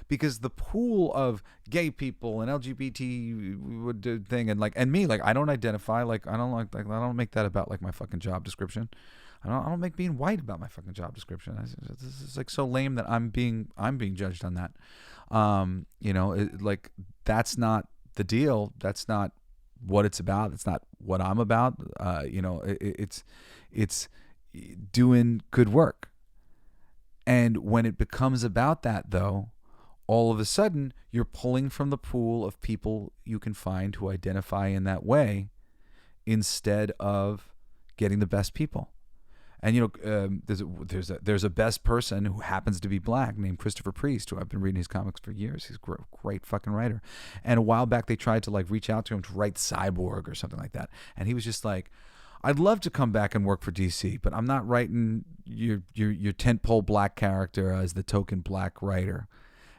[SPEAKER 2] Because the pool of gay people and LGBT thing and me, like I don't identify, like I don't make that about like my fucking job description. I don't make being white about my fucking job description. This is like so lame that I'm being judged on that. You know, like that's not the deal. That's not what it's about. It's not what I'm about. You know, it's doing good work. And when it becomes about that, though, all of a sudden you're pulling from the pool of people you can find who identify in that way instead of getting the best people. And you know, there's a best person who happens to be black named Christopher Priest, who I've been reading his comics for years. He's a great fucking writer. And a while back they tried to like reach out to him to write Cyborg or something like that, and he was just like, I'd love to come back and work for DC, but I'm not writing your tentpole black character as the token black writer.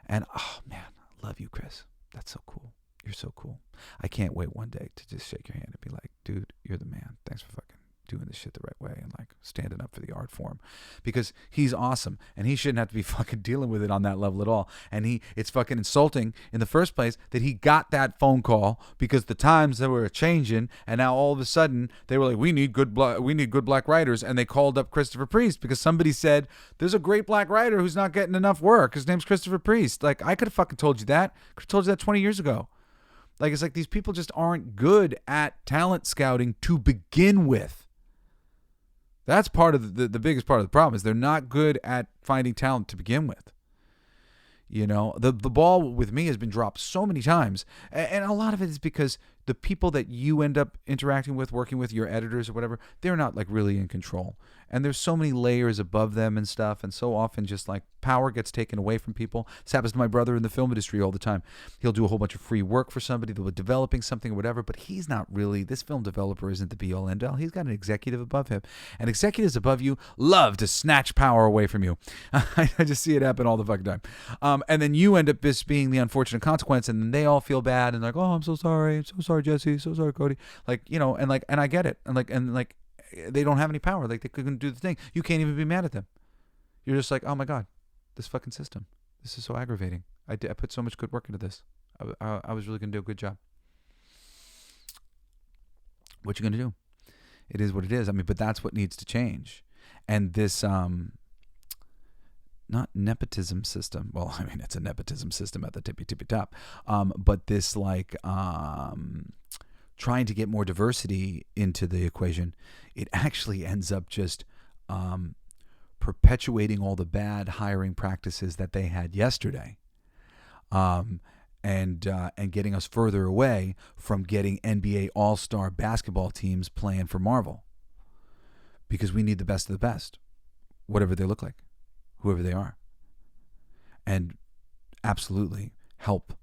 [SPEAKER 2] And oh man, I love you, Chris. That's so cool. You're so cool. I can't wait one day to just shake your hand and be like, dude, you're the man. Thanks for fucking doing this shit the right way and like standing up for the art form, because he's awesome and he shouldn't have to be fucking dealing with it on that level at all. And it's fucking insulting in the first place that he got that phone call, because the times that were changing, and now all of a sudden they were like, we need good black writers, and they called up Christopher Priest because somebody said there's a great black writer who's not getting enough work. His name's Christopher Priest. Like I could have fucking told you that. Could have told you that 20 years ago. Like it's like these people just aren't good at talent scouting to begin with. That's part of the biggest part of the problem, is they're not good at finding talent to begin with. You know, the ball with me has been dropped so many times, and a lot of it is because the people that you end up interacting with, working with, your editors or whatever, they're not like really in control. And there's so many layers above them and stuff, and so often just like power gets taken away from people. This happens to my brother in the film industry all the time. He'll do a whole bunch of free work for somebody, they'll be developing something or whatever, but he's not really, this film developer isn't the be-all end-all. He's got an executive above him, and executives above you love to snatch power away from you. I just see it happen all the fucking time. And then you end up just being the unfortunate consequence, and then they all feel bad and like, oh, I'm so sorry, Jesse, so sorry, Cody. Like, you know, and I get it, and like they don't have any power. Like they couldn't do the thing. You can't even be mad at them. You're just like, oh my god, this fucking system. This is so aggravating. I put so much good work into this. I was really gonna do a good job. What you gonna do? It is what it is. I mean, but that's what needs to change. And this not nepotism system. Well, I mean, it's a nepotism system at the tippy top. But this like trying to get more diversity into the equation, it actually ends up just perpetuating all the bad hiring practices that they had yesterday, and getting us further away from getting NBA All-Star basketball teams playing for Marvel, because we need the best of the best, whatever they look like, whoever they are. and absolutely help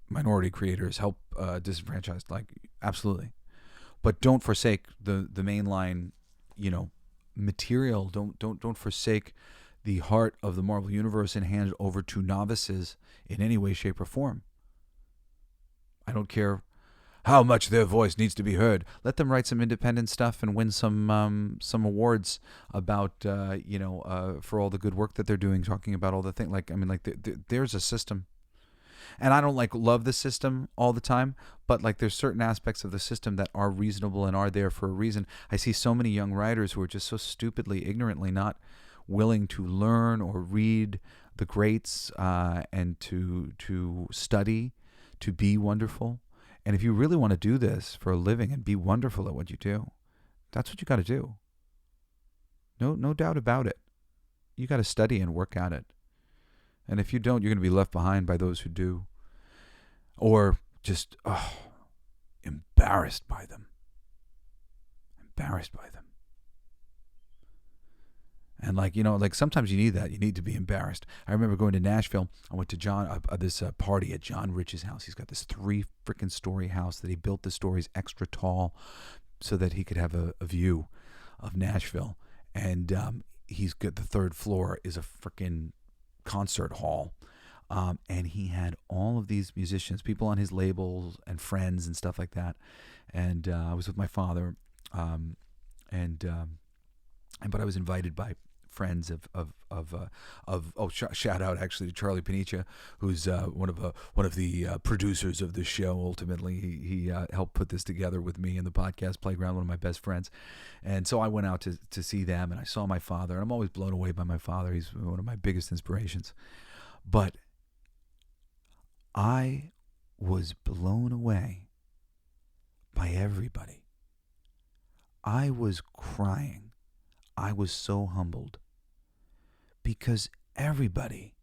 [SPEAKER 2] minority creators, help disenfranchised, like absolutely. But don't forsake the mainline, material. Don't forsake the heart of the Marvel Universe and hand it over to novices in any way, shape, or form. I don't care how much their voice needs to be heard. Let them write some independent stuff and win some awards about for all the good work that they're doing, talking about all the things. There's a system, and I don't love the system all the time, but there's certain aspects of the system that are reasonable and are there for a reason. I see so many young writers who are just so stupidly, ignorantly not willing to learn or read the greats and to study, to be wonderful. And if you really want to do this for a living and be wonderful at what you do, that's what you got to do. No doubt about it. You got to study and work at it. And if you don't, you're going to be left behind by those who do. Or just embarrassed by them. Embarrassed by them. And sometimes you need that. You need to be embarrassed. I remember going to Nashville. I went to this party at John Rich's house. He's got this 3 freaking story house that he built. The stories extra tall so that he could have a view of Nashville. And he's got the 3rd floor is a freaking concert hall. And he had all of these musicians, people on his labels and friends and stuff like that. And I was with my father. But I was invited by friends shout out actually to Charlie Panicia, who's one of the producers of this show. Ultimately, he helped put this together with me in the podcast playground. One of my best friends, and so I went out to see them, and I saw my father. And I'm always blown away by my father. He's one of my biggest inspirations. But I was blown away by everybody. I was crying. I was so humbled because everybody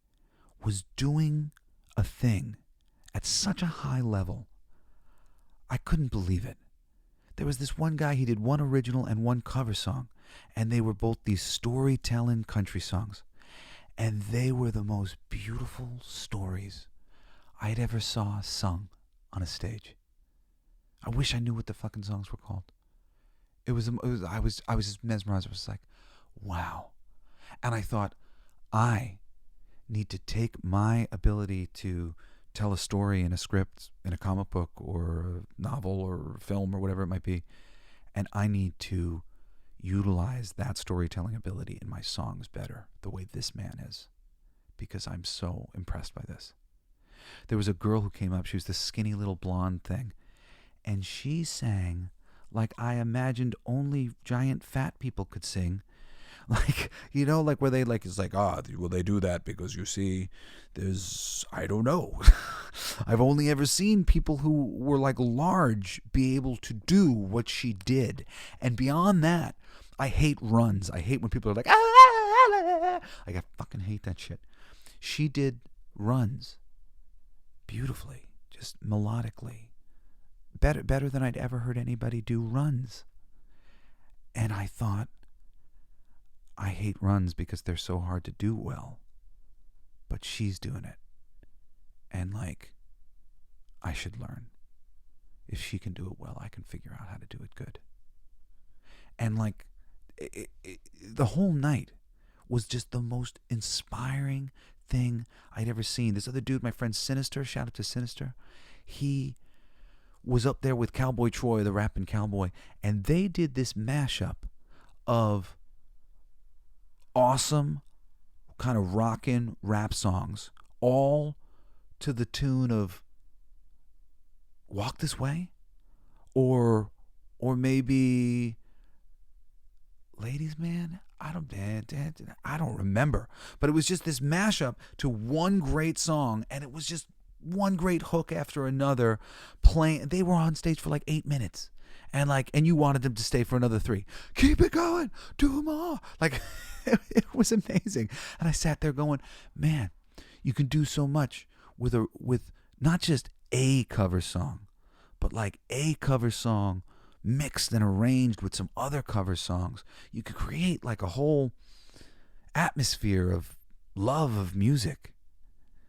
[SPEAKER 2] was doing a thing at such a high level. I couldn't believe it. There was this one guy, he did one original and one cover song, and they were both these storytelling country songs. And they were the most beautiful stories I'd ever saw sung on a stage. I wish I knew what the fucking songs were called. I was just mesmerized. I was like, wow. And I thought, I need to take my ability to tell a story in a script, in a comic book or a novel or film or whatever it might be, and I need to utilize that storytelling ability in my songs better, the way this man is, because I'm so impressed by this. There was a girl who came up. She was this skinny little blonde thing, and she sang like I imagined only giant fat people could sing. Where they it's well, they do that because you see, I don't know. I've only ever seen people who were large be able to do what she did. And beyond that, I hate runs. I hate when people are like, I fucking hate that shit. She did runs beautifully, just melodically. Better than I'd ever heard anybody do runs. And I thought, I hate runs because they're so hard to do well. But she's doing it. And I should learn. If she can do it well, I can figure out how to do it good. And the whole night was just the most inspiring thing I'd ever seen. This other dude, my friend Sinister, shout out to Sinister, he was up there with Cowboy Troy, the rapping cowboy, and they did this mashup of awesome kind of rockin' rap songs, all to the tune of Walk This Way, or maybe Ladies Man. I don't remember, but it was just this mashup to one great song, and it was just one great hook after another playing. They were on stage for 8 minutes, and you wanted them to stay for another 3. Keep it going, do more. It was amazing. And I sat there going, man, you can do so much with not just a cover song, but a cover song mixed and arranged with some other cover songs. You could create a whole atmosphere of love of music.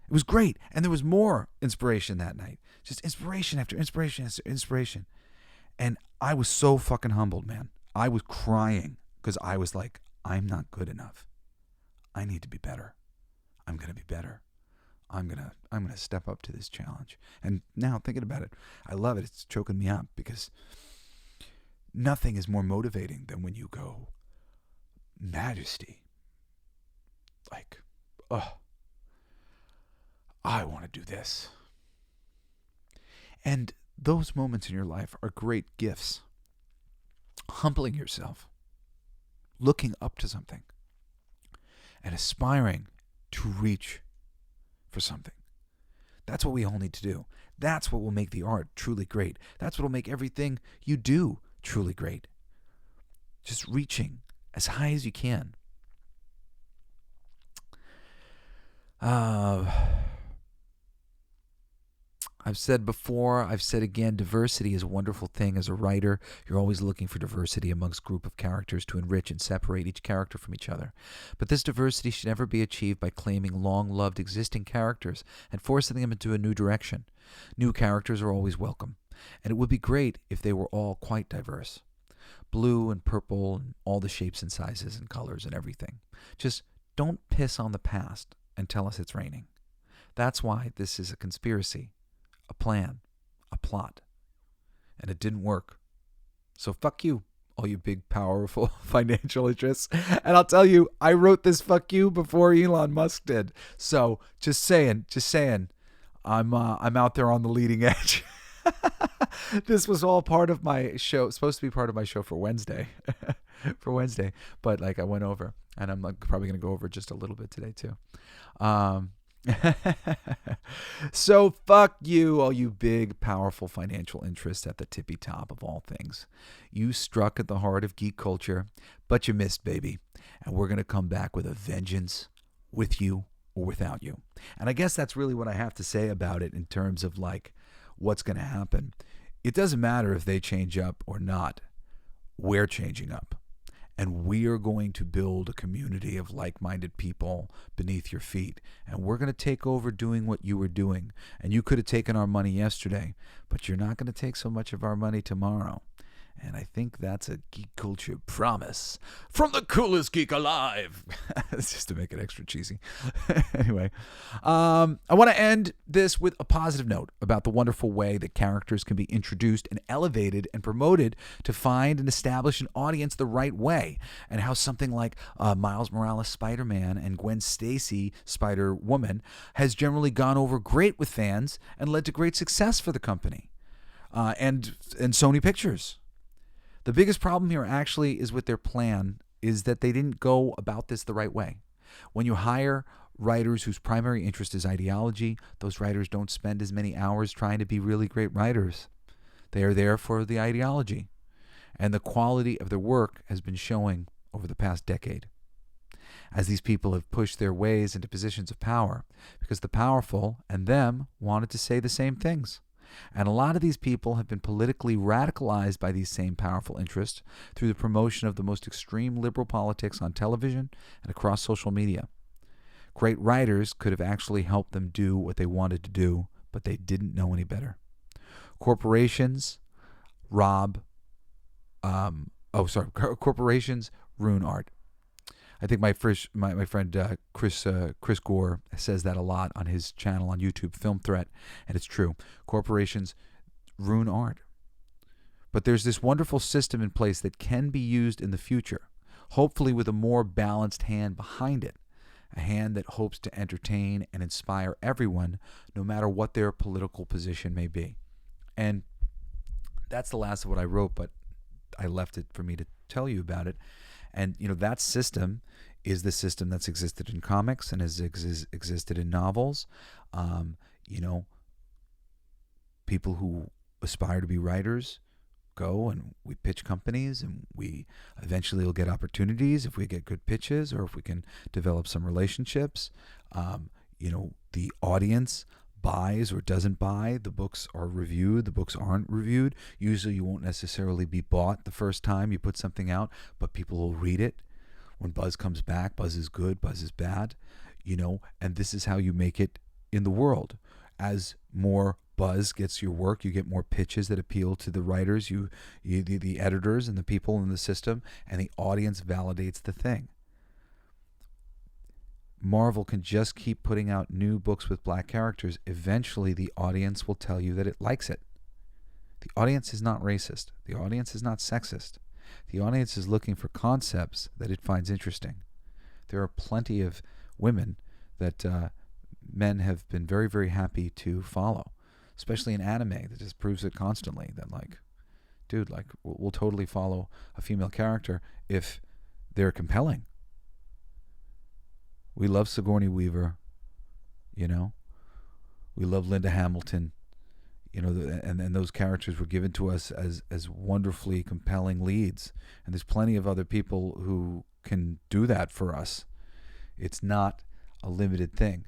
[SPEAKER 2] It was great. And there was more inspiration that night. Just inspiration after inspiration after inspiration. And I was so fucking humbled, man. I was crying because I was like, I'm not good enough. I need to be better. I'm going to be better. I'm going to step up to this challenge. And now thinking about it, I love it. It's choking me up because nothing is more motivating than when you go, majesty. Like, oh, I want to do this. And those moments in your life are great gifts. Humbling yourself, looking up to something, and aspiring to reach for something. That's what we all need to do. That's what will make the art truly great. That's what will make everything you do truly great. Just reaching as high as you can. I've said before, I've said again, diversity is a wonderful thing. As a writer, you're always looking for diversity amongst a group of characters to enrich and separate each character from each other. But this diversity should never be achieved by claiming long-loved existing characters and forcing them into a new direction. New characters are always welcome, and it would be great if they were all quite diverse. Blue and purple and all the shapes and sizes and colors and everything. Just don't piss on the past and tell us it's raining. That's why this is a conspiracy. A plan, a plot, and it didn't work. So fuck you, all you big, powerful financial interests. And I'll tell you, I wrote this fuck you before Elon Musk did. So just saying, I'm out there on the leading edge. This was all part of my show, supposed to be part of my show for Wednesday, but like I went over, and I'm like probably gonna go over just a little bit today too. So fuck you, all you big, powerful financial interests at the tippy top of all things. You struck at the heart of geek culture, but you missed, baby. And we're going to come back with a vengeance, with you or without you. And I guess that's really what I have to say about it in terms of like what's going to happen. It doesn't matter if they change up or not. We're changing up. And we are going to build a community of like-minded people beneath your feet. And we're going to take over doing what you were doing. And you could have taken our money yesterday, but you're not going to take so much of our money tomorrow. And I think that's a geek culture promise from the coolest geek alive. It's just to make it extra cheesy. Anyway, I want to end this with a positive note about the wonderful way that characters can be introduced and elevated and promoted to find and establish an audience the right way, and how something like Miles Morales Spider-Man and Gwen Stacy Spider-Woman has generally gone over great with fans and led to great success for the company and Sony Pictures. The biggest problem here actually is with their plan, is that they didn't go about this the right way. When you hire writers whose primary interest is ideology, those writers don't spend as many hours trying to be really great writers. They are there for the ideology. And the quality of their work has been showing over the past decade, as these people have pushed their ways into positions of power, because the powerful and them wanted to say the same things. And a lot of these people have been politically radicalized by these same powerful interests through the promotion of the most extreme liberal politics on television and across social media. Great writers could have actually helped them do what they wanted to do, but they didn't know any better. Corporations corporations ruin art. I think my friend Chris Gore says that a lot on his channel on YouTube, Film Threat, and it's true. Corporations ruin art. But there's this wonderful system in place that can be used in the future, hopefully with a more balanced hand behind it, a hand that hopes to entertain and inspire everyone, no matter what their political position may be. And that's the last of what I wrote, but I left it for me to tell you about it. And, that system is the system that's existed in comics and has existed in novels. People who aspire to be writers go and we pitch companies, and we eventually will get opportunities if we get good pitches or if we can develop some relationships. The audience buys or doesn't buy. The books are reviewed. The books aren't reviewed. Usually you won't necessarily be bought the first time you put something out, but people will read it. When buzz comes back, buzz is good, buzz is bad. and this is how you make it in the world. As more buzz gets your work, you get more pitches that appeal to the writers, the editors and the people in the system, and the audience validates the thing. Marvel can just keep putting out new books with black characters. Eventually, the audience will tell you that it likes it. The audience is not racist. The audience is not sexist. The audience is looking for concepts that it finds interesting. There are plenty of women that men have been very, very happy to follow, especially in anime that just proves it constantly that, like, dude, like, we'll totally follow a female character if they're compelling. We love Sigourney Weaver, we love Linda Hamilton, and those characters were given to us as wonderfully compelling leads. And there's plenty of other people who can do that for us. It's not a limited thing.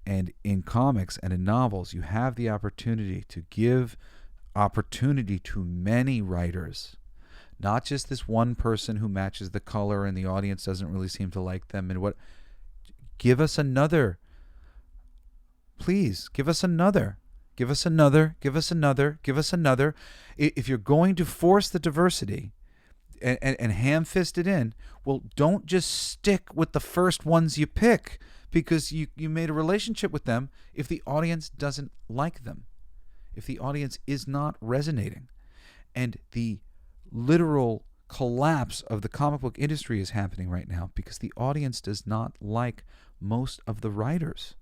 [SPEAKER 2] And in comics and in novels, you have the opportunity to give opportunity to many writers, not just this one person who matches the color and the audience doesn't really seem to like them. And give us another. Please, give us another. Give us another. Give us another. Give us another. If you're going to force the diversity and ham-fist it in, well, don't just stick with the first ones you pick because you made a relationship with them if the audience doesn't like them, if the audience is not resonating. And the literal collapse of the comic book industry is happening right now because the audience does not like most of the writers.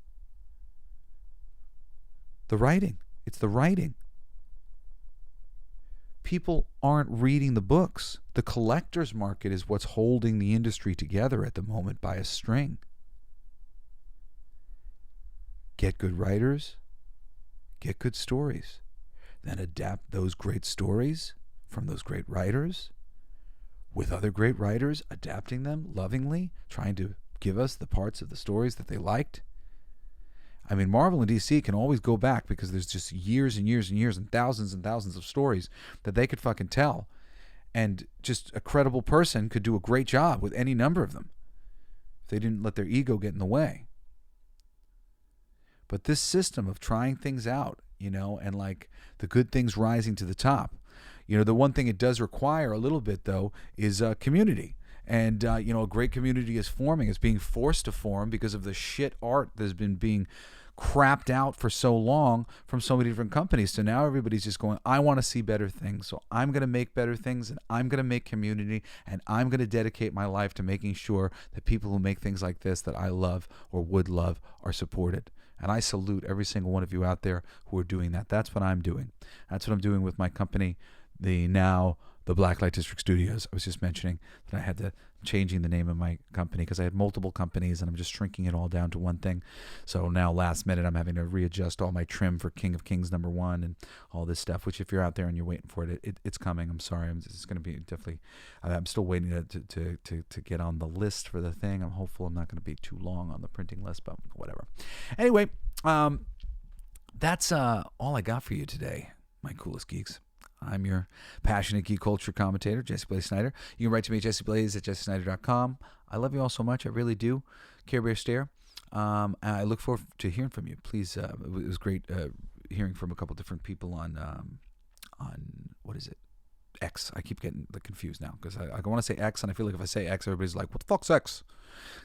[SPEAKER 2] The writing. It's the writing. People aren't reading the books. The collector's market is what's holding the industry together at the moment by a string. Get good writers, get good stories, then adapt those great stories from those great writers with other great writers, adapting them lovingly, trying to give us the parts of the stories that they liked. I mean, Marvel and DC can always go back because there's just years and years and years and thousands of stories that they could fucking tell. And just a credible person could do a great job with any number of them if they didn't let their ego get in the way. But this system of trying things out, and like the good things rising to the top, the one thing it does require a little bit, though, is community. And, a great community is forming. It's being forced to form because of the shit art that's been being crapped out for so long from so many different companies. So now everybody's just going, I want to see better things. So I'm going to make better things, and I'm going to make community, and I'm going to dedicate my life to making sure that people who make things like this that I love or would love are supported. And I salute every single one of you out there who are doing that. That's what I'm doing. That's what I'm doing with my company, the Blacklight District Studios. I was just mentioning that I had to changing the name of my company because I had multiple companies and I'm just shrinking it all down to one thing. So now last minute I'm having to readjust all my trim for King of Kings #1 and all this stuff, which if you're out there and you're waiting for it, it's coming. I'm sorry. It's going to be definitely, I'm still waiting to get on the list for the thing. I'm hopeful I'm not going to be too long on the printing list, but whatever. Anyway, that's all I got for you today, my coolest geeks. I'm your passionate geek culture commentator, Jesse Blaze Snider. You can write to me at jesseblaze@jessesnider.com. I love you all so much. I really do. Care Bear Stare. I look forward to hearing from you. Please, it was great hearing from a couple different people on what is it? X. I keep getting confused now because I want to say X, and I feel like if I say X, everybody's like, what the fuck's X?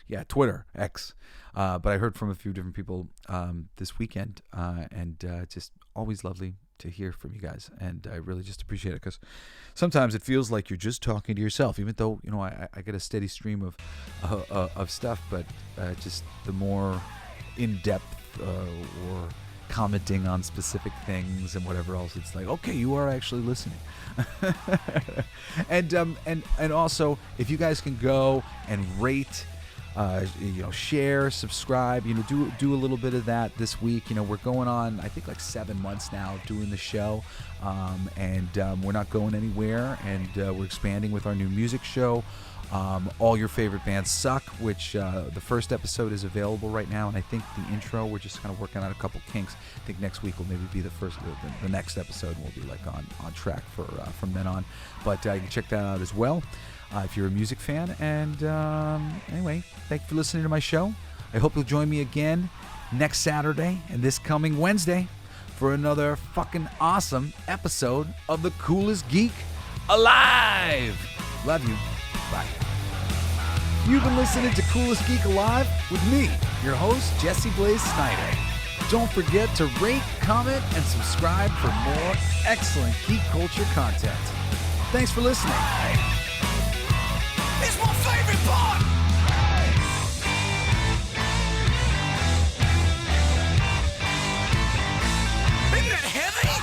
[SPEAKER 2] Yeah, Twitter, X. But I heard from a few different people this weekend, and just always lovely to hear from you guys, and I really just appreciate it because sometimes it feels like you're just talking to yourself, even though I get a steady stream of stuff, but just the more in-depth or commenting on specific things and whatever else, it's like, okay, you are actually listening. and also, if you guys can go and rate, share, subscribe, do a little bit of that this week. We're going on, I think, like 7 months now doing the show, and we're not going anywhere, and we're expanding with our new music show, All Your Favorite Bands Suck, which the first episode is available right now, and I think the intro, we're just kind of working out a couple kinks. I think next week will maybe be the next episode, and we'll be like on track from then on, but you can check that out as well. If you're a music fan. And anyway, thank you for listening to my show. I hope you'll join me again next Saturday and this coming Wednesday for another fucking awesome episode of the Coolest Geek Alive. Love you. Bye. You've been listening to Coolest Geek Alive with me, your host, Jesse Blaze Snider. Don't forget to rate, comment, and subscribe for more excellent geek culture content. Thanks for listening.
[SPEAKER 1] It's my favorite part. Isn't that heavy?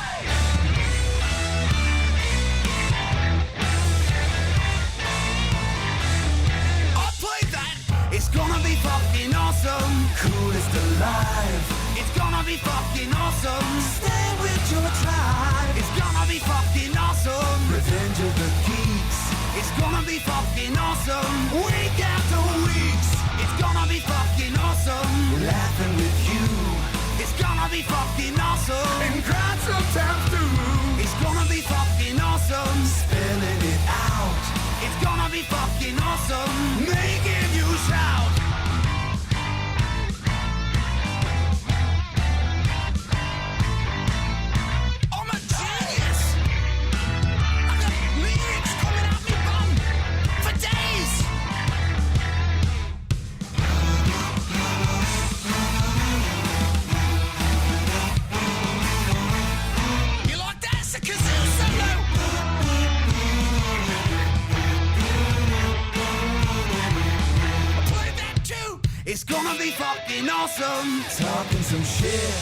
[SPEAKER 1] I'll play that. It's gonna be fucking awesome. Coolest alive. It's gonna be fucking awesome. Stay with your tribe. It's gonna be fucking awesome. Revenge of the Geeks. It's gonna be fucking awesome. Week after weeks. It's gonna be fucking awesome. Laughing with you. It's gonna be fucking awesome. And crying sometimes too. It's gonna be fucking awesome. Spelling it out. It's gonna be fucking awesome. Making you shout. I'm a genius. I got lyrics coming out my bum for days. You like that? It's a kazoo solo. I played that too. It's gonna be fucking awesome. Talking some shit.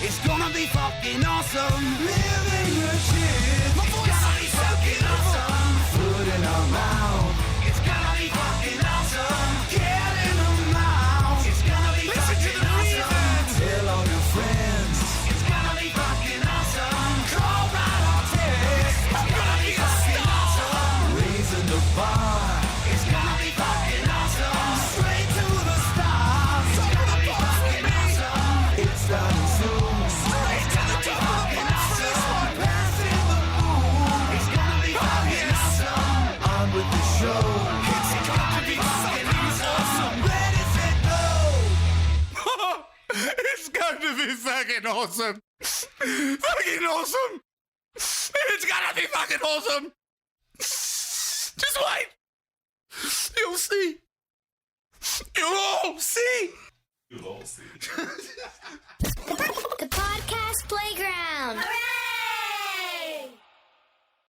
[SPEAKER 1] It's gonna be fucking awesome. Living your shit. My voice is fucking awesome. Food in our mouth. It's gonna be fucking awesome. Get in the mouth. It's gonna be fucking awesome. Tell all your friends. It's gonna be fucking awesome. Call right or text. It's gonna be fucking awesome. Raising the bar. It's gonna be fucking awesome. Straight to the stars. It's gonna be fucking awesome. It's starting soon. Straight to the top. Passing the moon. It's gonna be fucking awesome. On with the show. It's gonna be fucking awesome. Ready, set, go. It's going to be fucking awesome. Fucking awesome. It's gonna be fucking awesome. Just wait. You'll see. You'll all see.
[SPEAKER 3] The podcast playground. Hooray!